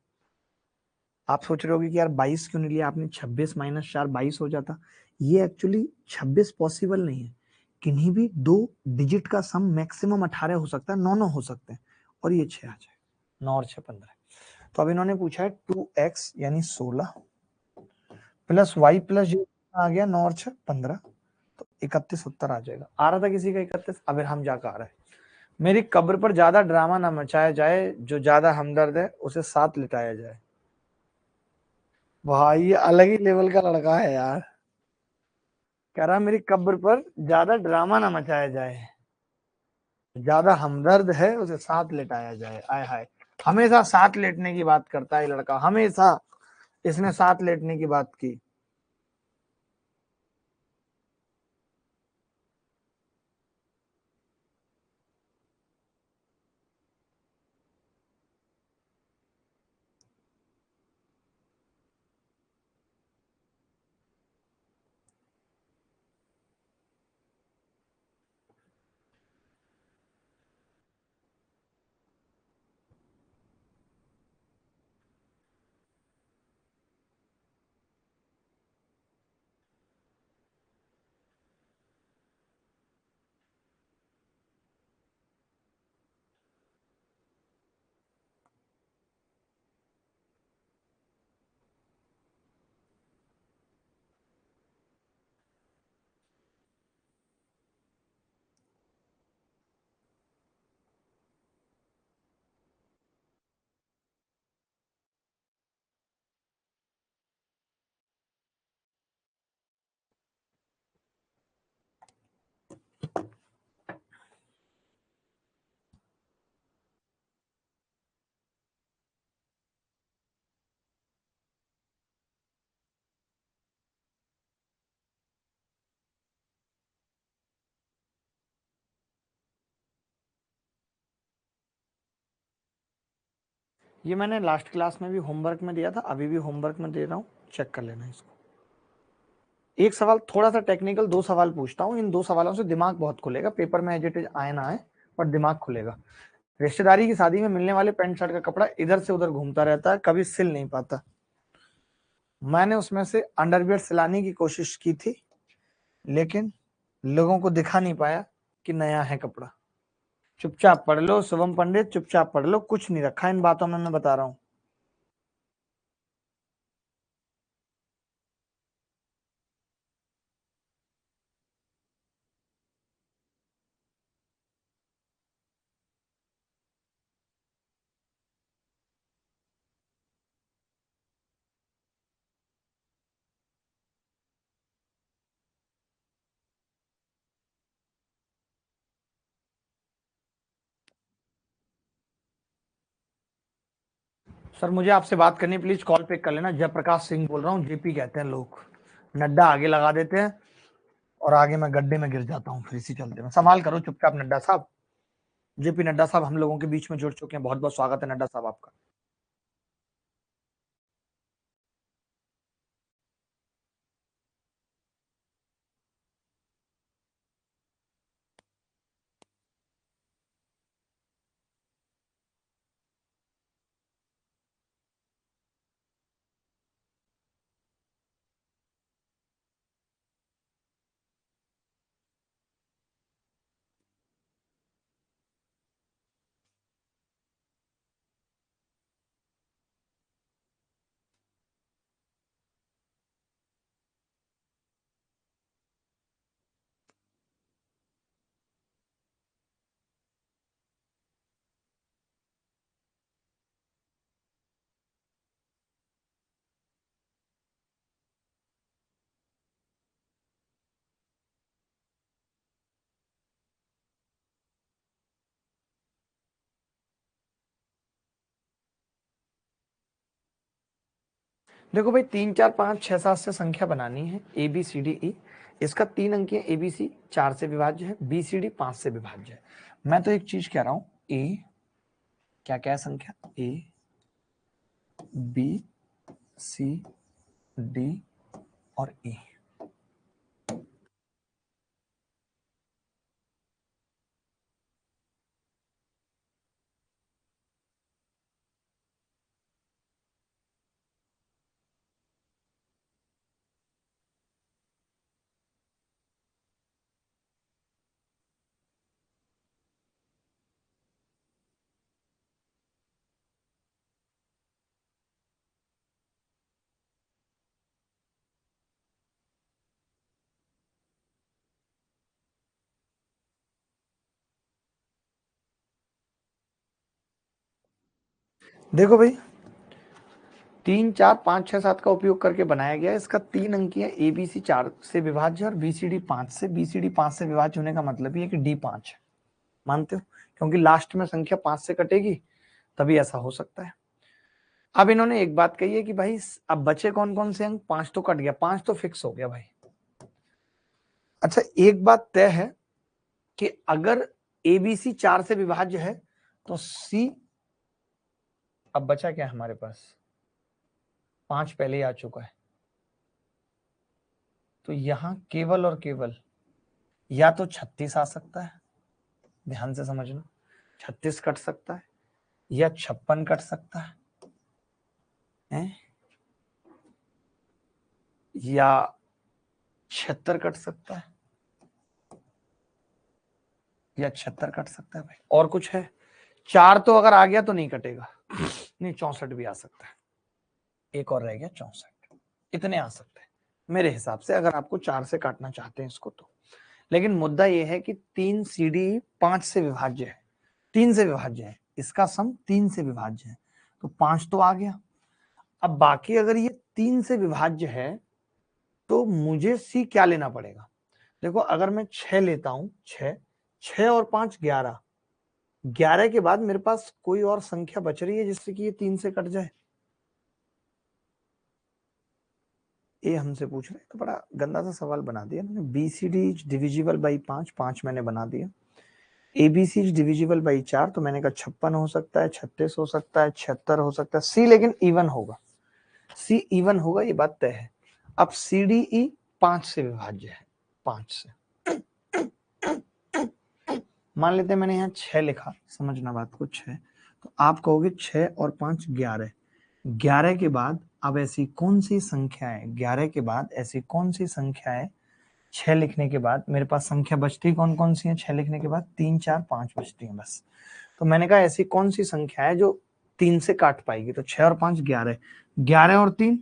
आप सोच रहे होगे कि यार 22 क्यों नहीं लिया आपने, 26 - 4 22 हो जाता। ये एक्चुअली 26 पॉसिबल नहीं है, किन्हीं भी दो डिजिट का सम मैक्सिमम 18 हो सकता है, 9 हो सकते हैं, और ये 6 आ जाए, 9 और 6 15। तो अब इन्होंने पूछा है 2x यानी 16 प्लस वाई प्लस जी आ गया 9 और 6 15, तो 31 उत्तर आ जाएगा। आ रहा था किसी का 31? अब हम जा आ रहा है, मेरी कब्र पर ज्यादा ड्रामा ना मचाया जाए, जो ज्यादा हमदर्द है उसे साथ लिटाया जाए। भाई ये अलग ही लेवल का लड़का है यार। कह रहा मेरी कब्र पर ज्यादा ड्रामा ना मचाया जाए, ज्यादा हमदर्द है उसे साथ लेटाया जाए। आय हाय, हमेशा साथ लेटने की बात करता है लड़का, हमेशा इसने साथ लेटने की बात की। ये मैंने लास्ट क्लास में भी होमवर्क में दिया था, अभी भी होमवर्क में दे रहा हूँ, चेक कर लेना इसको। एक सवाल थोड़ा सा टेक्निकल, 2 सवाल पूछता हूँ, इन 2 सवालों से दिमाग बहुत खुलेगा, पेपर में एज इट इज आए ना आए पर दिमाग खुलेगा। रिश्तेदारी की शादी में मिलने वाले पैंट शर्ट का कपड़ा इधर से उधर घूमता रहता है, कभी सिल नहीं पाता। मैंने उसमें से अंडरवियर सिलाने की कोशिश की थी, लेकिन लोगों को दिखा नहीं पाया कि नया है कपड़ा। चुपचाप पढ़ लो शुभम पंडित, चुपचाप पढ़ लो, कुछ नहीं रखा इन बातों में, मैं बता रहा हूँ। सर मुझे आपसे बात करनी, प्लीज कॉल पिक कर लेना। जयप्रकाश सिंह बोल रहा हूँ, जेपी कहते हैं लोग, नड्डा आगे लगा देते हैं और आगे मैं गड्ढे में गिर जाता हूँ, फिर इसी चलते में संभाल करो चुपचाप। नड्डा साहब, जेपी नड्डा साहब हम लोगों के बीच में जुड़ चुके हैं, बहुत बहुत स्वागत है नड्डा साहब आपका। देखो भाई 3 4 5 6 7 से संख्या बनानी है, ए बी सी डी ई। इसका 3 अंकीय ए बी सी 4 से विभाज्य है, बी सी डी 5 से विभाज्य है। मैं तो एक चीज कह रहा हूं, ए क्या क्या है संख्या, ए बी सी डी और ई। देखो भाई 3 4 5 6 7 का उपयोग करके बनाया गया। इसका 3 अंकीय ए बी सी 4 से विभाज्य और बी सी डी 5 से। बी सी डी 5 से विभाज्य होने का मतलब ये है कि डी 5 है, मानते हो? क्योंकि लास्ट में संख्या 5 से कटेगी तभी ऐसा हो सकता है। अब इन्होंने एक बात कही है कि भाई अब बचे कौन कौन से अंक, 5 तो कट गया, 5 तो फिक्स हो गया भाई। अच्छा एक बात तय है कि अगर ए बी सी 4 से विभाज्य है तो सी, अब बचा क्या हमारे पास, 5 पहले ही आ चुका है, तो यहां केवल और केवल या तो 36 आ सकता है, ध्यान से समझना, 36 कट सकता है, या 56 कट सकता है, या 76 कट सकता है, या 76 कट सकता है भाई। और कुछ है? 4 तो अगर आ गया तो नहीं कटेगा, नहीं 64 भी आ सकता है, एक और रह गया 64, इतने आ सकते हैं मेरे हिसाब से, अगर आपको 4 से काटना चाहते हैं इसको तो। लेकिन मुद्दा यह है कि 3 सी डी 5 से विभाज्य है, 3 से विभाज्य है, इसका सम 3 से विभाज्य है, तो 5 तो आ गया। अब बाकी अगर ये 3 से विभाज्य है तो मुझे सी क्या लेना पड़ेगा? देखो अगर मैं 6 लेता हूं, 6 और 5 11, 11 के बाद मेरे पास कोई और संख्या बच रही है जिससे कि ये 3 से कट जाए? ये हमसे पूछ रहे हैं, तो बड़ा गंदा सा सवाल बना दिया मैंने। B C D divisible by 5, 5 मैंने बना दिया। A B C divisible by 4, तो मैंने कहा 56 हो सकता है, 36 हो सकता है, 76 हो सकता है। सी लेकिन इवन होगा, सी इवन होगा, ये बात तय है। अब सी डी ई 5 से विभाज्य है, 5 से। मान लेते हैं मैंने यहाँ 6 लिखा, समझना बात को, 6, तो आप कहोगे 6 और 5 11, 11 के बाद अब ऐसी कौन सी संख्या है, 11 के बाद ऐसी कौन सी संख्या है 6 लिखने के बाद मेरे पास संख्या बचती कौन कौन सी है 6 लिखने के बाद? 3 4 5 बचती है बस। तो मैंने कहा ऐसी कौन सी संख्या है जो 3 से काट पाएगी? तो 6 और 5 11, 11 और 3,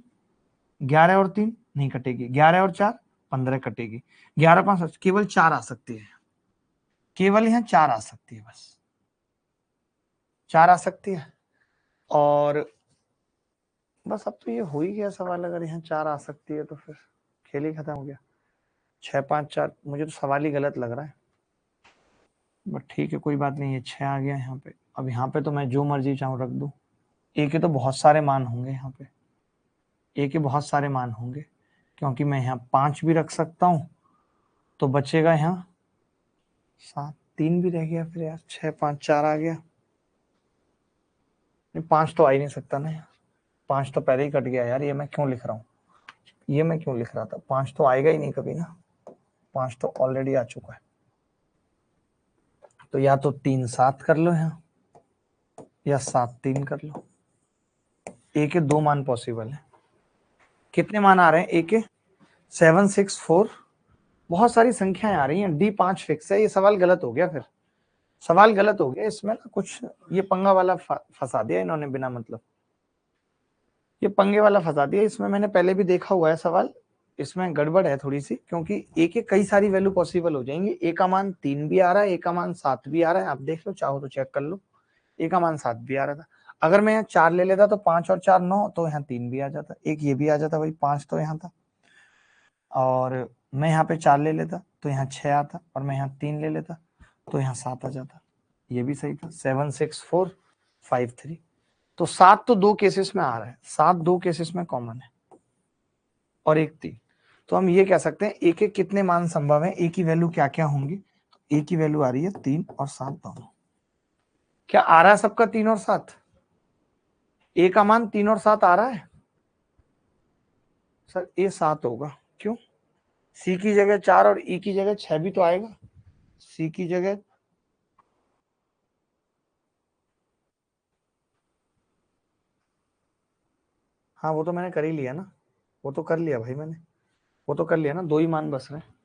11 और 3 नहीं कटेगी, 11 और 4 15 कटेगी, 11 5 केवल 4 आ सकती है, केवल यहाँ 4 आ सकती है, बस 4 आ सकती है। और बस अब तो ये हो ही गया सवाल, अगर यहाँ 4 आ सकती है तो फिर खेल ही खत्म हो गया। 6 5 4, मुझे तो सवाल ही गलत लग रहा है, बट ठीक है कोई बात नहीं है, 6 आ गया यहाँ पे। अब यहाँ पे तो मैं जो मर्जी चाहूँ रख दूँ, ए के तो बहुत सारे मान होंगे यहाँ पे, ए के बहुत सारे मान होंगे, क्योंकि मैं यहाँ 5 भी रख सकता हूँ, तो बचेगा यहाँ 7, 3 भी रह गया फिर यार, 6 5 4 आ गया, नहीं 5 तो आ ही नहीं सकता ना यार, 5 तो पहले ही कट गया यार, ये मैं क्यों लिख रहा हूँ, ये मैं क्यों लिख रहा था, 5 तो आएगा ही नहीं कभी ना, 5 तो ऑलरेडी आ चुका है। तो या तो 3 7 कर लो यहाँ, या 7 3 कर लो। ए के 2 मान पॉसिबल है, कितने मान आ रहे हैं ए के? 7 6 4, बहुत सारी संख्याएं आ रही हैं, डी 5 फिक्स है। ये सवाल गलत हो गया, फिर सवाल गलत हो गया, इसमें ना कुछ ये पंगा वाला फंसा दिया इन्होंने बिना मतलब, ये पंगे वाला फंसा दिया। इसमें मैंने पहले भी देखा हुआ है सवाल, इसमें गड़बड़ है थोड़ी सी, क्योंकि ए के कई सारी वैल्यू पॉसिबल हो जाएंगी। ए का मान 3 भी आ रहा है, ए का मान 7 भी आ रहा है, आप देख लो चाहो तो चेक कर लो, ए का मान 7 भी आ रहा था। अगर मैं यहाँ 4 ले लेता तो 5 और 4 9, तो यहाँ 3 भी आ जाता, एक ये भी आ जाता भाई, 5 तो यहाँ था। और मैं यहाँ पे 4 ले लेता तो यहाँ 6 आता, और मैं यहाँ 3 ले लेता तो यहाँ 7 आ जाता, ये भी सही था। 7 6 4 5 3, तो 7 तो 2 केसेस में आ रहा है, 7 2 केसेस में कॉमन है, और एक 3। तो हम ये कह सकते हैं ए के कितने मान संभव है, ए की वैल्यू क्या क्या होंगी। ए की वैल्यू आ रही है 3 और 7 दोनों। क्या आ रहा है सबका 3 और 7? ए का मान 3 और 7 आ रहा है सर? ए 7 होगा, क्यों? सी की जगह 4 और ई की जगह 6 भी तो आएगा। सी की जगह हाँ वो तो मैंने कर ही लिया ना, वो तो कर लिया भाई मैंने, वो तो कर लिया ना, 2 ही मान बस रहे हैं।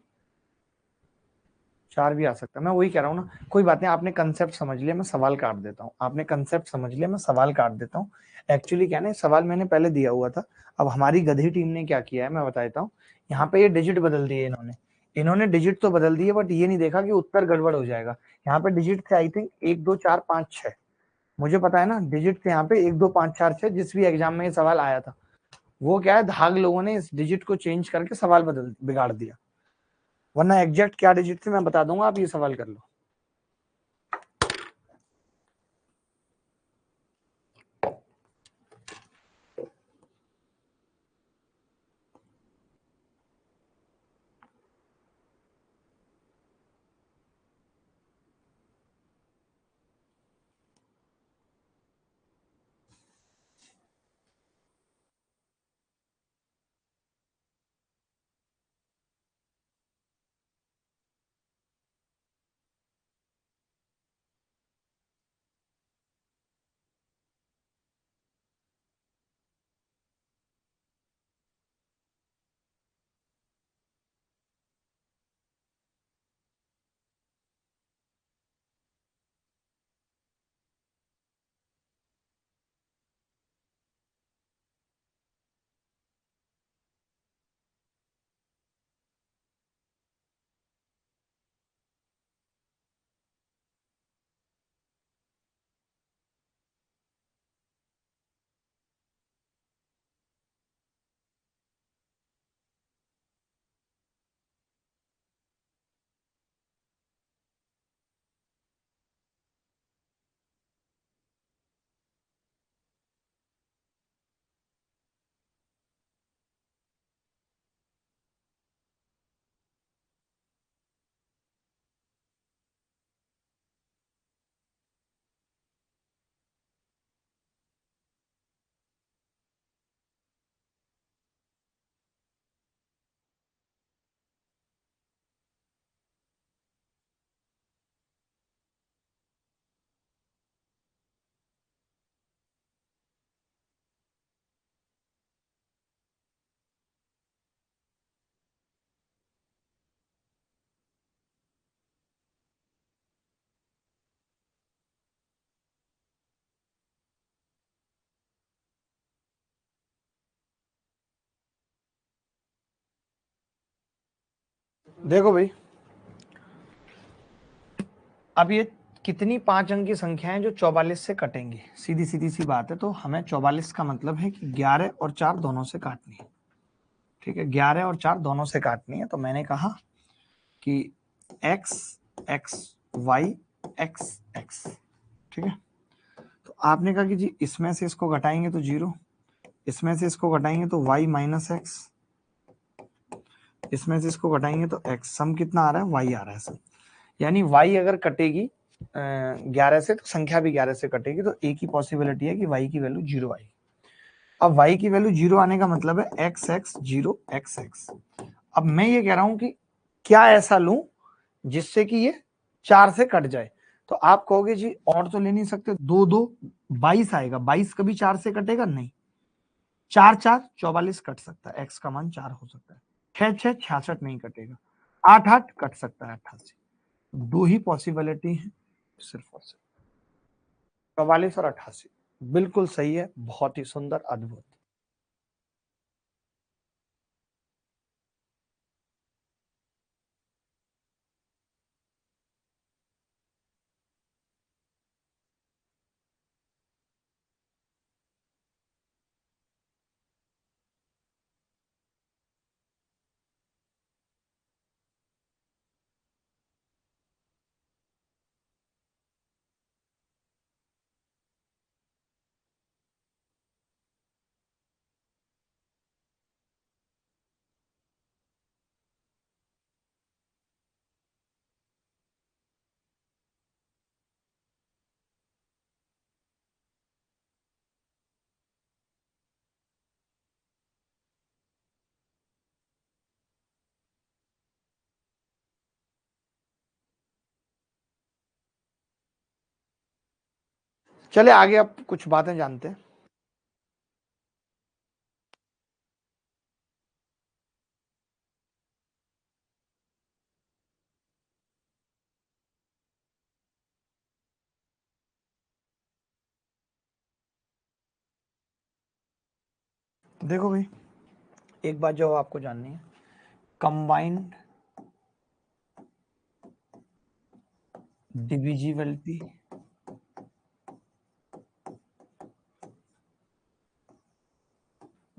4 भी आ सकता है, मैं वही कह रहा हूँ ना। कोई बात नहीं, आपने कंसेप्ट समझ लिया, मैं सवाल काट देता हूँ। आपने कंसेप्ट समझ लिया, मैं सवाल काट देता हूँ। एक्चुअली क्या है, सवाल मैंने पहले दिया हुआ था। अब हमारी गधी टीम ने क्या किया है मैं बता देता हूँ। यहाँ पे ये डिजिट बदल दिए इन्होंने। इन्होंने डिजिट तो बदल दिए, बट ये नहीं देखा कि उत्तर गड़बड़ हो जाएगा। यहाँ पे डिजिट थे आई थिंक 1 2 4 5 6। मुझे पता है ना, डिजिट थे यहाँ पे 1 2 5 4 6, जिस भी एग्जाम में ये सवाल आया था। वो क्या है, धाग लोगों ने इस डिजिट को चेंज करके सवाल बदल बिगाड़ दिया। वरना एग्जैक्ट क्या डिजिट थे मैं बता दूंगा, आप ये सवाल कर लो। देखो भाई, अब ये कितनी 5 अंक की संख्या है जो 44 से कटेंगी? सीधी सीधी सी बात है। तो हमें 44 का मतलब है कि 11 और 4 दोनों से काटनी है। ठीक है, 11 और 4 दोनों से काटनी है। तो मैंने कहा कि x x y x x। ठीक है, तो आपने कहा कि जी इसमें से इसको घटाएंगे तो 0, इसमें से इसको घटाएंगे तो y माइनस एक्स, इसमें से इसको घटाएंगे तो x। सम कितना आ रहा है? y आ रहा है सम। यानी y अगर कटेगी 11 से, तो संख्या भी 11 से कटेगी। तो एक ही पॉसिबिलिटी है कि y की वैल्यू 0 आएगी। अब y की वैल्यू 0 आने का मतलब है x x 0 x x। अब मैं ये कह रहा हूं कि क्या ऐसा लूं जिससे कि ये 4 से कट जाए। तो आप कहोगे जी और तो ले नहीं सकते, 2 2 22 आएगा। 22 कभी 4 से कटेगा नहीं। 4 4 44 कट सकता है, x का मान 4 हो सकता है। 6 6 66 नहीं कटेगा। 8 8 कट सकता है 88। दो ही पॉसिबिलिटी है सिर्फ और सिर्फ, 44 और 88। बिल्कुल सही है, बहुत ही सुंदर, अद्भुत। चले आगे अब कुछ बातें जानते हैं। देखो भाई, एक बात जो आपको जाननी है, combined divisibility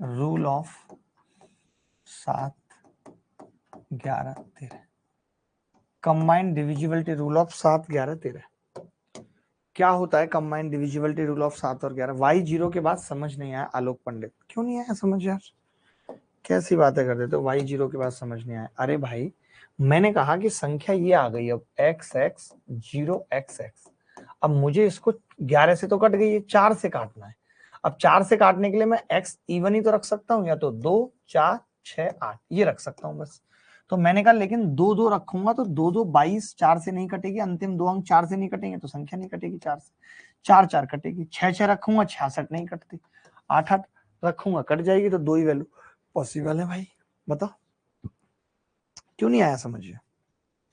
rule of 7, 11, 13। Combined divisibility rule of 7, 11, 13 क्या होता है? कंबाइंड डिविजिबिलिटी रूल ऑफ 7 और 11। वाई जीरो के बाद समझ नहीं आया आलोक पंडित? क्यों नहीं आया समझ यार? कैसी बातें कर देते हो? वाई जीरो के बाद समझ नहीं आया? अरे भाई, मैंने कहा कि संख्या ये आ गई, अब x x zero x x. अब मुझे इसको 11 से तो कट गई है, 4 से काटना है। अब 4 से काटने के लिए मैं एक्स इवन ही तो रख सकता हूँ, या तो 2, 4, 6, 8 ये रख सकता हूँ बस। तो मैंने कहा लेकिन 2 2 रखूंगा तो 2 2 22, 4 से नहीं कटेगी, अंतिम 2 अंक 4 से नहीं कटेंगे तो संख्या नहीं कटेगी 4 से। 4 4 कटेगी, 6 6 रखूंगा 66 नहीं कटती, 8 8 रखूंगा कट जाएगी, तो 2 ही वैल्यू पॉसिबल है भाई। बताओ क्यों नहीं आया समझिए?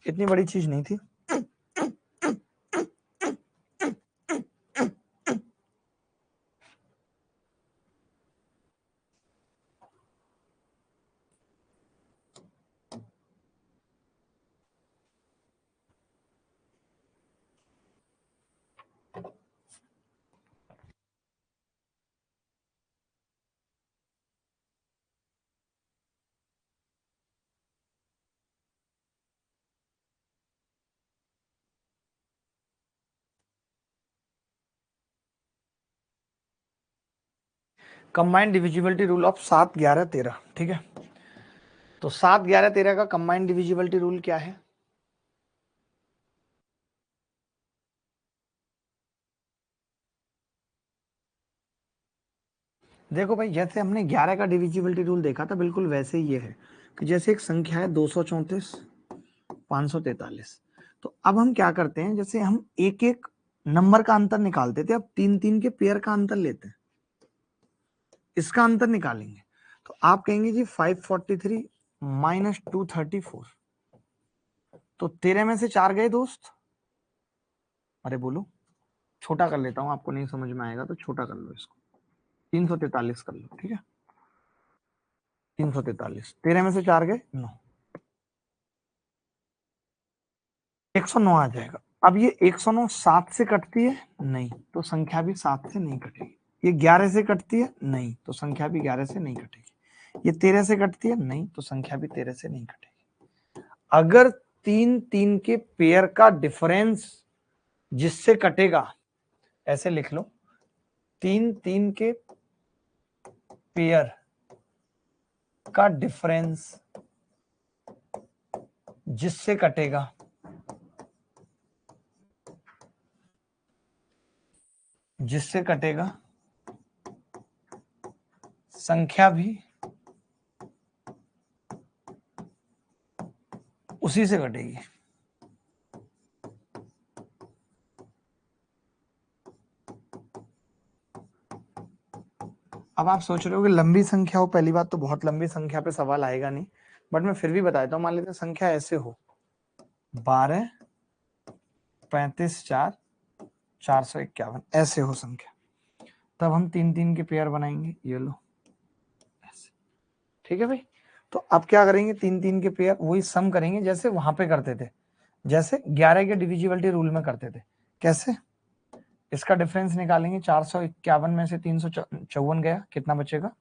इतनी बड़ी चीज नहीं थी। कंबाइंड डिविजिबिलिटी रूल ऑफ 7 11 13, ठीक है। तो 7 11 13 का कंबाइंड डिविजिबिलिटी रूल क्या है? देखो भाई, जैसे हमने 11 का डिविजिबिलिटी रूल देखा था, बिल्कुल वैसे ही ये है कि जैसे एक संख्या है 234, 543। तो अब हम क्या करते हैं, जैसे हम एक एक नंबर का अंतर निकालते थे, अब 3 3 के पेयर का अंतर लेते हैं, इसका अंतर निकालेंगे। तो आप कहेंगे जी 543 माइनस 234, तो 13 में से 4 गए दोस्त। अरे बोलो, छोटा कर लेता हूं, आपको नहीं समझ में आएगा तो छोटा कर लो इसको, 343 कर लो, ठीक है। 343, 13 में से 4 गए 9, 109 आ जाएगा। अब ये 109 7 से कटती है नहीं, तो संख्या भी 7 से नहीं कटेगी। ये 11 से कटती है नहीं, तो संख्या भी 11 से नहीं कटेगी। ये 13 से कटती है नहीं, तो संख्या भी 13 से नहीं कटेगी। अगर 3 3 के पेयर का डिफरेंस जिससे कटेगा, ऐसे लिख लो, 3 3 के पेयर का डिफरेंस जिससे कटेगा, जिससे कटेगा संख्या भी उसी से कटेगी। अब आप सोच रहे हो कि लंबी संख्या हो, पहली बात तो बहुत लंबी संख्या पे सवाल आएगा नहीं, बट मैं फिर भी बता देता हूँ। मान लेते हैं संख्या ऐसे हो 12, 35, 4, 451, ऐसे हो संख्या, तब हम 3 3 के पेयर बनाएंगे, ये लो ऐसे, ठीक है भाई। तो अब क्या करेंगे, 3 3 के पेयर वही सम करेंगे जैसे वहां पे करते थे, जैसे 11 के डिविजिबिलिटी रूल में करते थे। कैसे? इसका डिफरेंस निकालेंगे, 451 में से 354 गया, कितना बचेगा?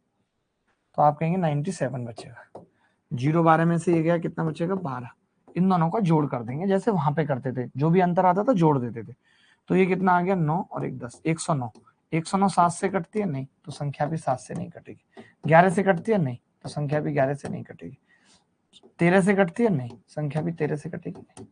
तो आप कहेंगे 97 बचेगा। 0 12 में से ये गया, कितना बचेगा? 12। इन दोनों का जोड़ कर देंगे जैसे वहां पे करते थे, जो भी अंतर आता था जोड़ देते थे। तो ये कितना आ गया? 9 और 1 10, 109। 109 7 से कटती है नहीं, तो संख्या भी 7 से नहीं कटेगी। 11 से कटती है नहीं, तो संख्या भी 11 से नहीं कटेगी। 13 से कटती है नहीं, संख्या भी 13 से कटेगी नहीं।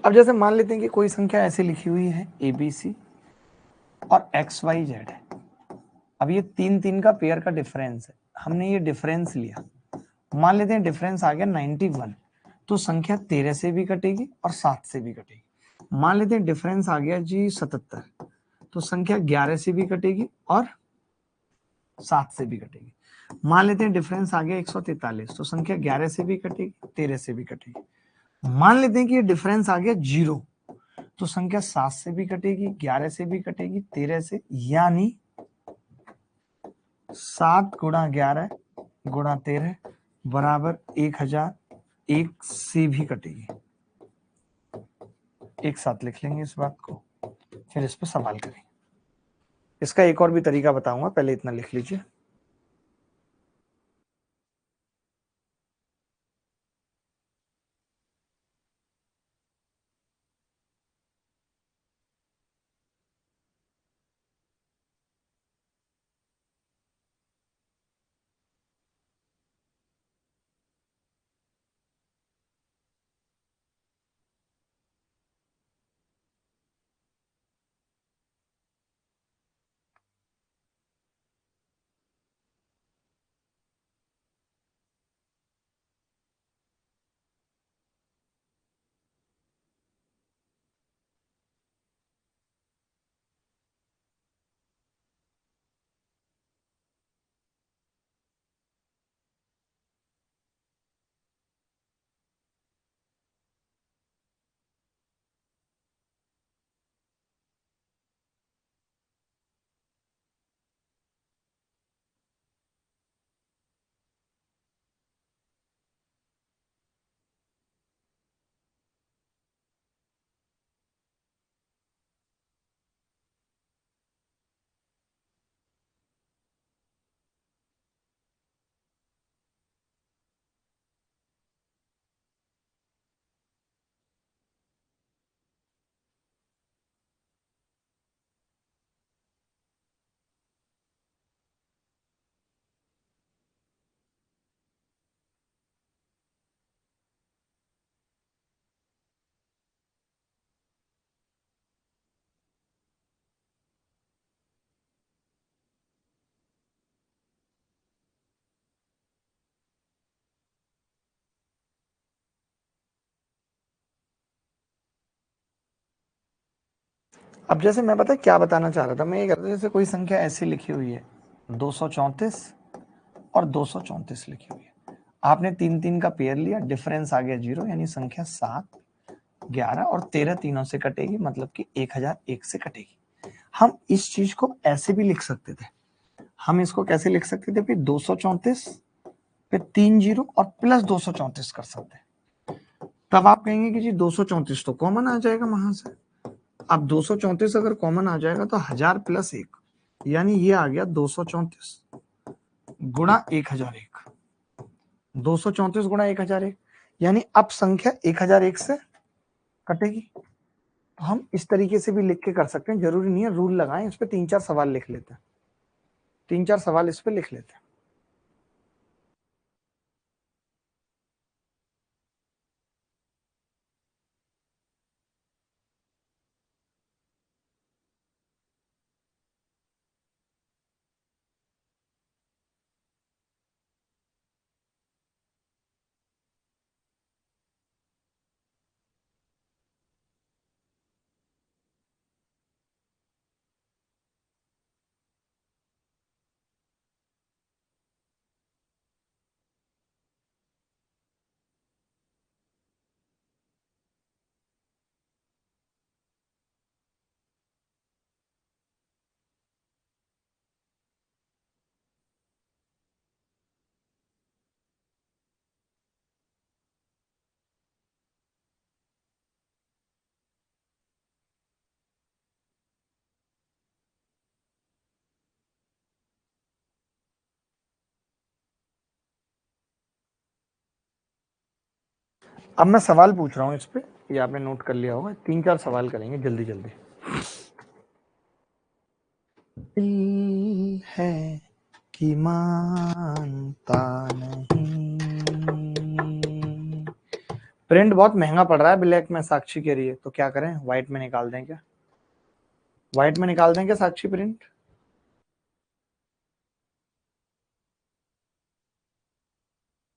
अब जैसे मान लेते हैं कि कोई संख्या ऐसे लिखी हुई है ABC और XYZ है। अब ये 3 का पेयर का डिफरेंस है, हमने ये डिफरेंस लिया, मान लेते हैं डिफरेंस आ गया 91, तो संख्या 13 से भी कटेगी और 7 से भी कटेगी। मान लेते हैं डिफरेंस आ गया जी 77, तो संख्या 11 से भी कटेगी और 7 से भी कटेगी। मान लेते हैं डिफरेंस आ गया 143, तो संख्या 11 से भी कटेगी, 13 से भी कटेगी। मान लेते हैं कि ये डिफरेंस आ गया 0, तो संख्या 7 से भी कटेगी, 11 से भी कटेगी, 13 से, यानी 7 गुणा 11 गुणा 13 बराबर 1001 से भी कटेगी। एक साथ लिख लेंगे इस बात को, फिर इस पर सवाल करेंगे। इसका एक और भी तरीका बताऊंगा, पहले इतना लिख लीजिए। अब जैसे मैं पता क्या बताना चाह रहा था, मैं ये कहता था जैसे कोई संख्या ऐसी लिखी हुई है 234 और 234 लिखी हुई है, आपने 3 का पेयर लिया, डिफरेंस आ गया 0, यानी संख्या 7, 11 और 13 तीनों से कटेगी, मतलब कि 1001 से कटेगी। हम इस चीज को ऐसे भी लिख सकते थे, हम इसको कैसे लिख सकते थे, फिर 234 पे 3 जीरो और प्लस 234 कर सकते हैं। तब आप कहेंगे कि जी 234 तो कॉमन आ जाएगा वहां से। अब 234 अगर कॉमन आ जाएगा तो 1000 प्लस 1, यानी ये आ गया 234 गुणा 1001, 234 गुणा 1001, यानी अब संख्या 1001 से कटेगी। तो हम इस तरीके से भी लिख के कर सकते हैं, जरूरी नहीं है रूल लगाएं, इस पे 3-4 सवाल लिख लेते हैं, 3-4 सवाल इस पे लिख लेते हैं। अब मैं सवाल पूछ रहा हूँ इस पे, ये आपने नोट कर लिया होगा, 3-4 सवाल करेंगे जल्दी जल्दी। दिल है कि मानता नहीं, प्रिंट बहुत महंगा पड़ रहा है ब्लैक में, साक्षी कह रही है, तो क्या करें, व्हाइट में निकाल दें क्या? व्हाइट में निकाल दें क्या साक्षी प्रिंट?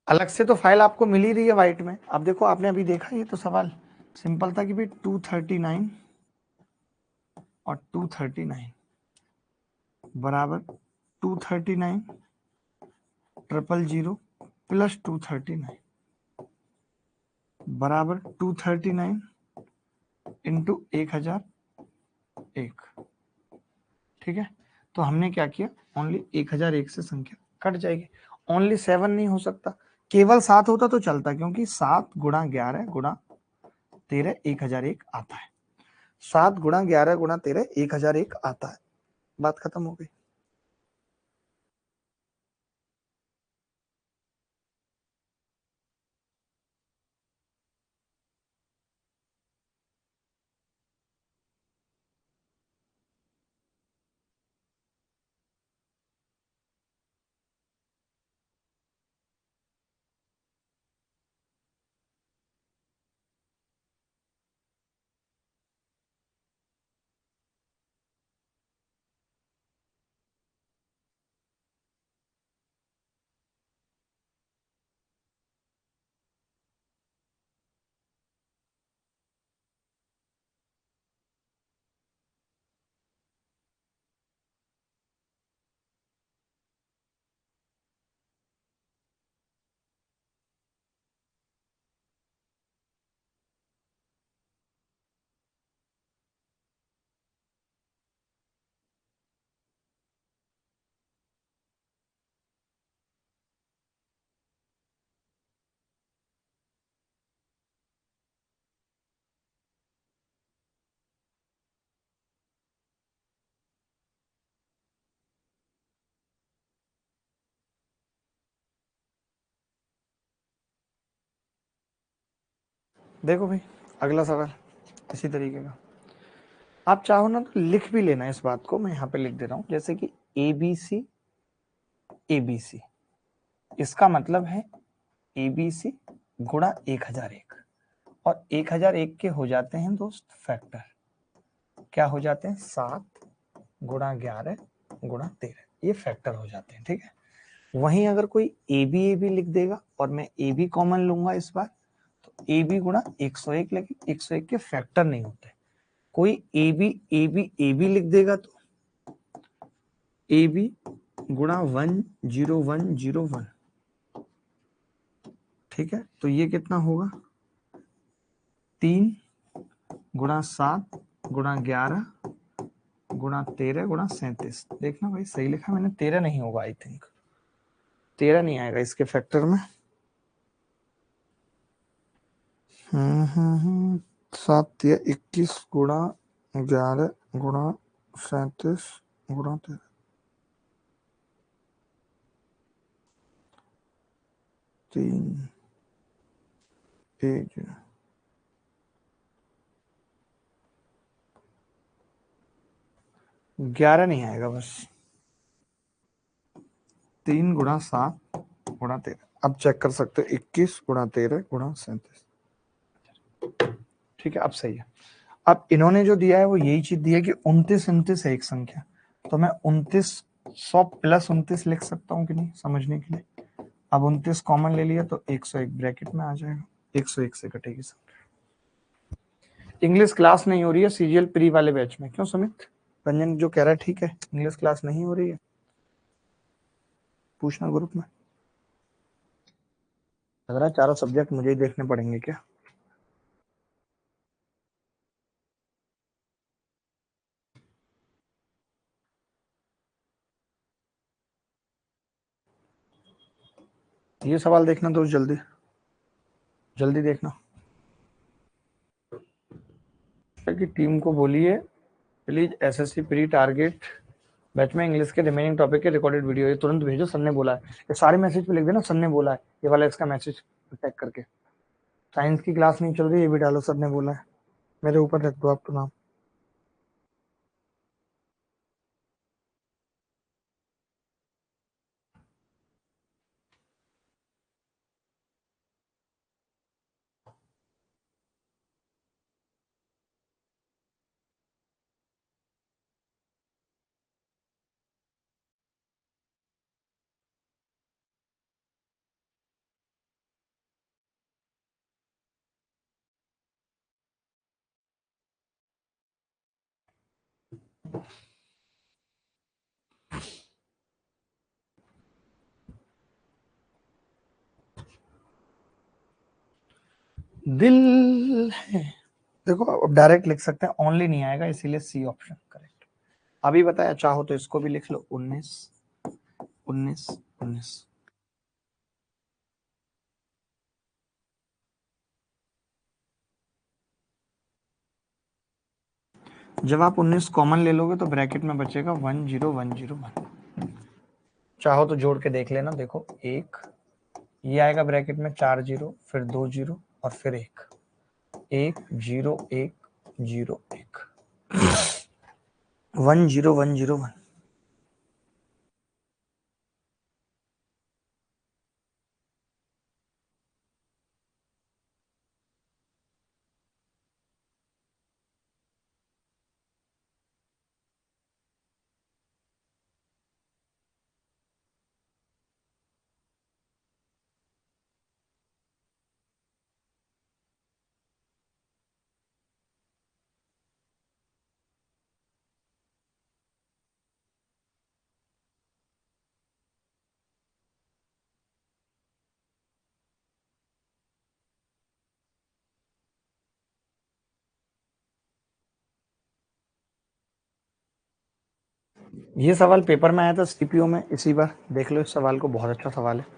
अलग से तो फाइल आपको मिल ही रही है व्हाइट में। अब देखो, आपने अभी देखा, ये तो सवाल सिंपल था कि भाई 239 और 239 बराबर 239 000 प्लस 239 बराबर 239 इंटू 1001। ठीक है, तो हमने क्या किया, ओनली 1001 से संख्या कट जाएगी। ओनली 7 नहीं हो सकता, केवल 7 होता तो चलता, क्योंकि 7 गुणा 11 गुणा 13 1001 आता है। 7 गुणा 11 गुणा 13 1001 आता है। बात खत्म हो गई। देखो भाई, अगला सवाल इसी तरीके का। आप चाहो ना तो लिख भी लेना इस बात को, मैं यहाँ पे लिख दे रहा हूँ, जैसे कि ABC ABC, इसका मतलब है ABC गुणा 1001, और 1001 के हो जाते हैं दोस्त फैक्टर। क्या हो जाते हैं? 7 गुणा 11 गुणा 13, ये फैक्टर हो जाते हैं। ठीक है, वहीं अगर कोई ए बी लिख देगा और मैं ए बी कॉमन लूंगा इस बार, तो ए बी गुणा 101, लेकिन 101 के फैक्टर नहीं होते। कोई ए बी लिख देगा तो ए बी गुणा 10101। ठीक है, तो ये कितना होगा? 3 गुणा 7 गुणा 11 गुणा 13 गुणा 37। देखना भाई, सही लिखा मैंने? 13 नहीं होगा, आई थिंक 13 नहीं आएगा इसके फैक्टर में। 7 या 21 गुणा 11 गुणा 37 गुणा 13। 3 1 11 नहीं आएगा बस। 3 गुणा 7 गुणा 13। अब चेक कर सकते हो, 21 गुणा 13 गुणा 37। ठीक है, अब सही है। अब इन्होंने जो दिया है वो यही चीज दी है कि 29 है एक संख्या, तो मैं 2900 प्लस 29 लिख सकता हूँ कि नहीं, समझने के लिए। अब 29 कॉमन ले लिया तो 101 ब्रैकेट में आ जाएगा, 101 से कटेगी संख्या। इंग्लिश क्लास नहीं हो रही है सीजीएल प्री वाले बैच में, क्यों सुमित? रंजन जो कह रहा है ठीक है, इंग्लिश क्लास नहीं हो रही है, पूछना ग्रुप में। लग रहा है चारों सब्जेक्ट मुझे ही देखने पड़ेंगे क्या? ये सवाल देखना तो जल्दी जल्दी देखना कि टीम को बोलिए please SSC pre target batch में इंग्लिश के रिमेनिंग टॉपिक के रिकॉर्डेड वीडियो ये तुरंत भेजो, सर ने बोला है। ये सारे मैसेज पे लिख देना सर ने बोला है, ये वाला इसका मैसेज टैग करके। साइंस की क्लास नहीं चल रही, ये भी डालो सर ने बोला है, मेरे ऊपर रख दो आपका नाम। दिल है, देखो अब डायरेक्ट लिख सकते हैं, ओनली नहीं आएगा, इसीलिए सी ऑप्शन करेक्ट। अभी बताया, चाहो तो इसको भी लिख लो, 19 19 19। जब आप 19 कॉमन ले लोगे तो ब्रैकेट में बचेगा 10101। चाहो तो जोड़ के देख लेना, देखो एक, ये आएगा ब्रैकेट में 4 जीरो, फिर 2 जीरो और फिर 1 1 0 1 0 1 10101। ये सवाल पेपर में आया था सीपीओ में, इसी बार देख लो इस सवाल को, बहुत अच्छा सवाल है।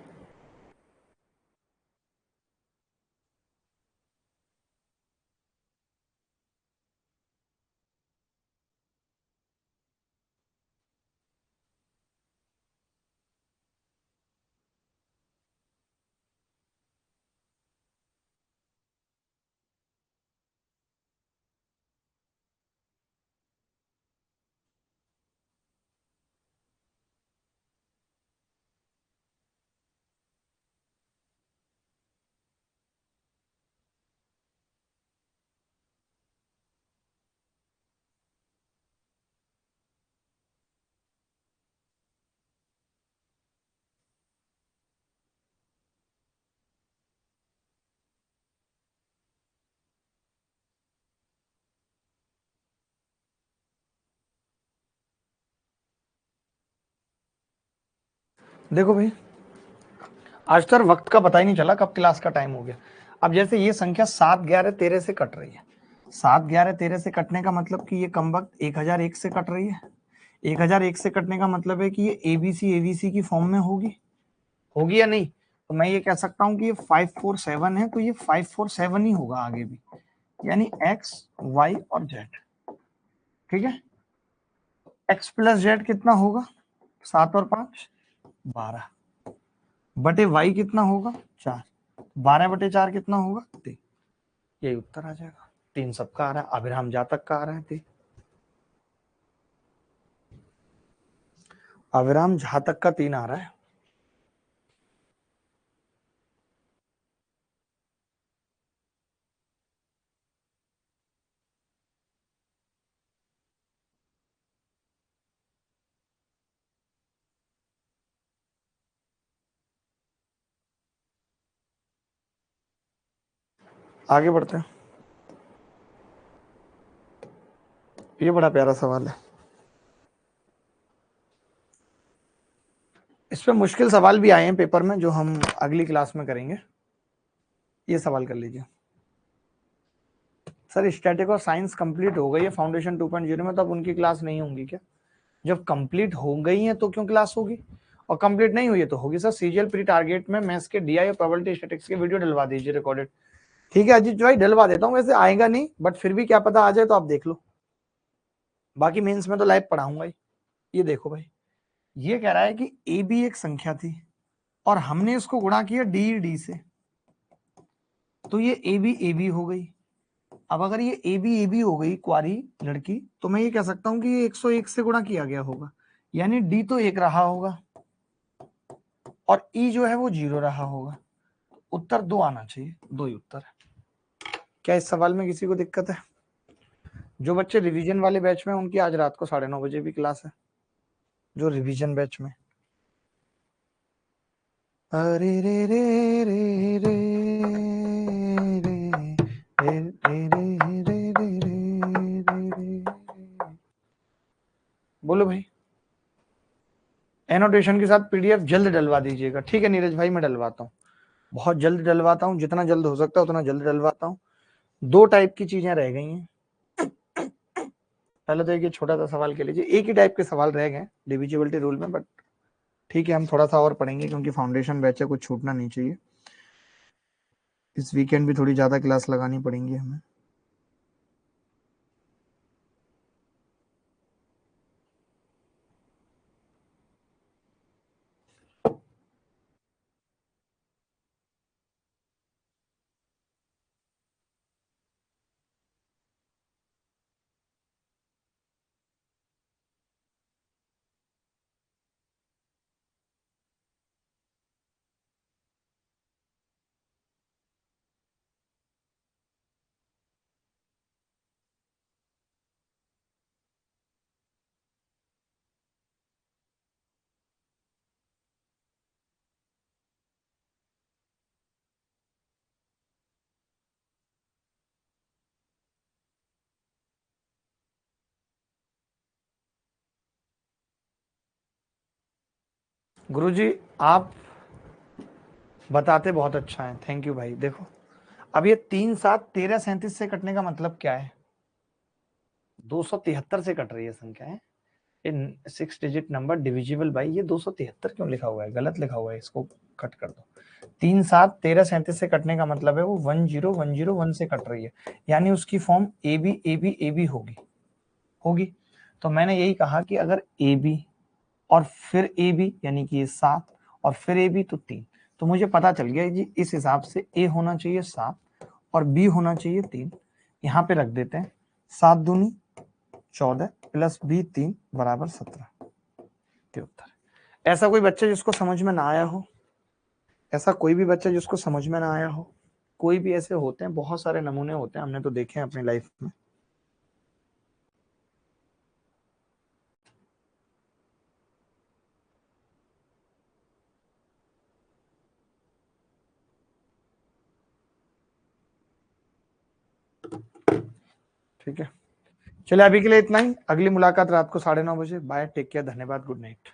देखो भाई, आज तक वक्त का पता ही नहीं चला कब क्लास का टाइम हो गया। अब जैसे ये संख्या 7 11 13 से कट रही है, 7 11 13 से कटने का मतलब कि ये कम वक्त 1001 से कट रही है। 1001 से कटने का मतलब है कि ये एबीसी की फॉर्म में होगी, होगी या नहीं? तो मैं ये कह सकता हूं कि ये 547 है, तो ये 547 ही होगा आगे भी, यानी एक्स वाई और जेड। ठीक है, एक्स प्लस जेड कितना होगा? 7 और 5 12, बटे वाई कितना होगा? 4, 12/4 कितना होगा? 3। यही उत्तर आ जाएगा। 3 सबका आ रहा है, अभिराम जातक का आ रहा है 3। अभिराम जातक का 3 आ रहा है। आगे बढ़ते हैं, ये बड़ा प्यारा सवाल है। इस पे मुश्किल सवाल भी आए हैं पेपर में, जो हम अगली क्लास में करेंगे। ये सवाल कर लीजिए, सर स्टैटिक और साइंस कंप्लीट हो गई है फाउंडेशन 2.0 में, तो अब उनकी क्लास नहीं होंगी क्या? जब कंप्लीट हो गई है तो क्यों क्लास होगी, और कंप्लीट नहीं हुई है तो होगी। सर सीजीएल प्री टारगेट में मैथ्स के डीआई और प्रोबेबिलिटी स्टैटिक्स के वीडियो डलवा दीजिए रिकॉर्डेड। ठीक है अजीत भाई, डलवा देता हूँ, वैसे आएगा नहीं बट फिर भी क्या पता आ जाए, तो आप देख लो। बाकी मेंस में तो लाइव पढ़ाऊंगा ही। ये देखो भाई, ये कह रहा है कि ए बी एक संख्या थी और हमने इसको गुणा किया डी डी से, तो ये ए बी हो गई। अब अगर ये ए बी हो गई क्वारी लड़की, तो मैं ये कह सकता हूं कि ये 101 से गुणा किया गया होगा, यानी डी तो 1 रहा होगा और ई जो है वो 0 रहा होगा। उत्तर 2 आना चाहिए, 2 ही उत्तर है। क्या इस सवाल में किसी को दिक्कत है? जो बच्चे रिवीजन वाले बैच में, उनकी आज रात को 9:30 भी क्लास है, जो रिवीजन बैच में। अरे रे रे रे रे रे रे रे रे रे रे रे रे रे। बोलो भाई। एनोटेशन के साथ पीडीएफ जल्द डलवा दीजिएगा। ठीक है नीरज भाई, मैं डलवाता हूँ, बहुत जल्द डलवाता हूँ, जितना जल्द हो सकता है उतना जल्द डलवाता हूँ। दो टाइप की चीजें रह गई हैं। पहले तो एक छोटा सा सवाल के लीजिए, एक ही टाइप के सवाल रह गए डिविजिबिलिटी रूल में, बट ठीक है हम थोड़ा सा और पढ़ेंगे क्योंकि फाउंडेशन बैच है, कुछ छूटना नहीं चाहिए। इस वीकेंड भी थोड़ी ज्यादा क्लास लगानी पड़ेंगी हमें। गुरुजी आप बताते बहुत अच्छा है, थैंक यू भाई। देखो अब ये 3 7 13 37 से कटने का मतलब क्या है, 273 से कट रही है संख्या है। इन 6 डिजिट नंबर डिविजिबल बाई ये 273 क्यों लिखा हुआ है, गलत लिखा हुआ है, इसको कट कर दो। 3 7 13 37 से कटने का मतलब है वो 10101 से कट रही है, यानी उसकी form A B A B A B होगी। तो मैंने यही कहा कि अगर ए बी और फिर ए बी यानी कि ये 7 और फिर ए बी तो 3, तो मुझे पता चल गया जी इस हिसाब से ए होना चाहिए 7 और बी होना चाहिए 3। यहाँ पे रख देते हैं 7 दूनी 14 प्लस बी 3 बराबर 17 के उत्तर। ऐसा कोई बच्चा जिसको समझ में ना आया हो, ऐसा कोई भी बच्चा जिसको समझ में ना आया हो, कोई भी ऐसे होते हैं, बहुत सारे नमूने होते हैं, हमने तो देखे हैं अपनी लाइफ में। ठीक है चलिए अभी के लिए इतना ही, अगली मुलाकात रात को 9:30 बजे। बाय, टेक केयर, धन्यवाद, गुड नाइट।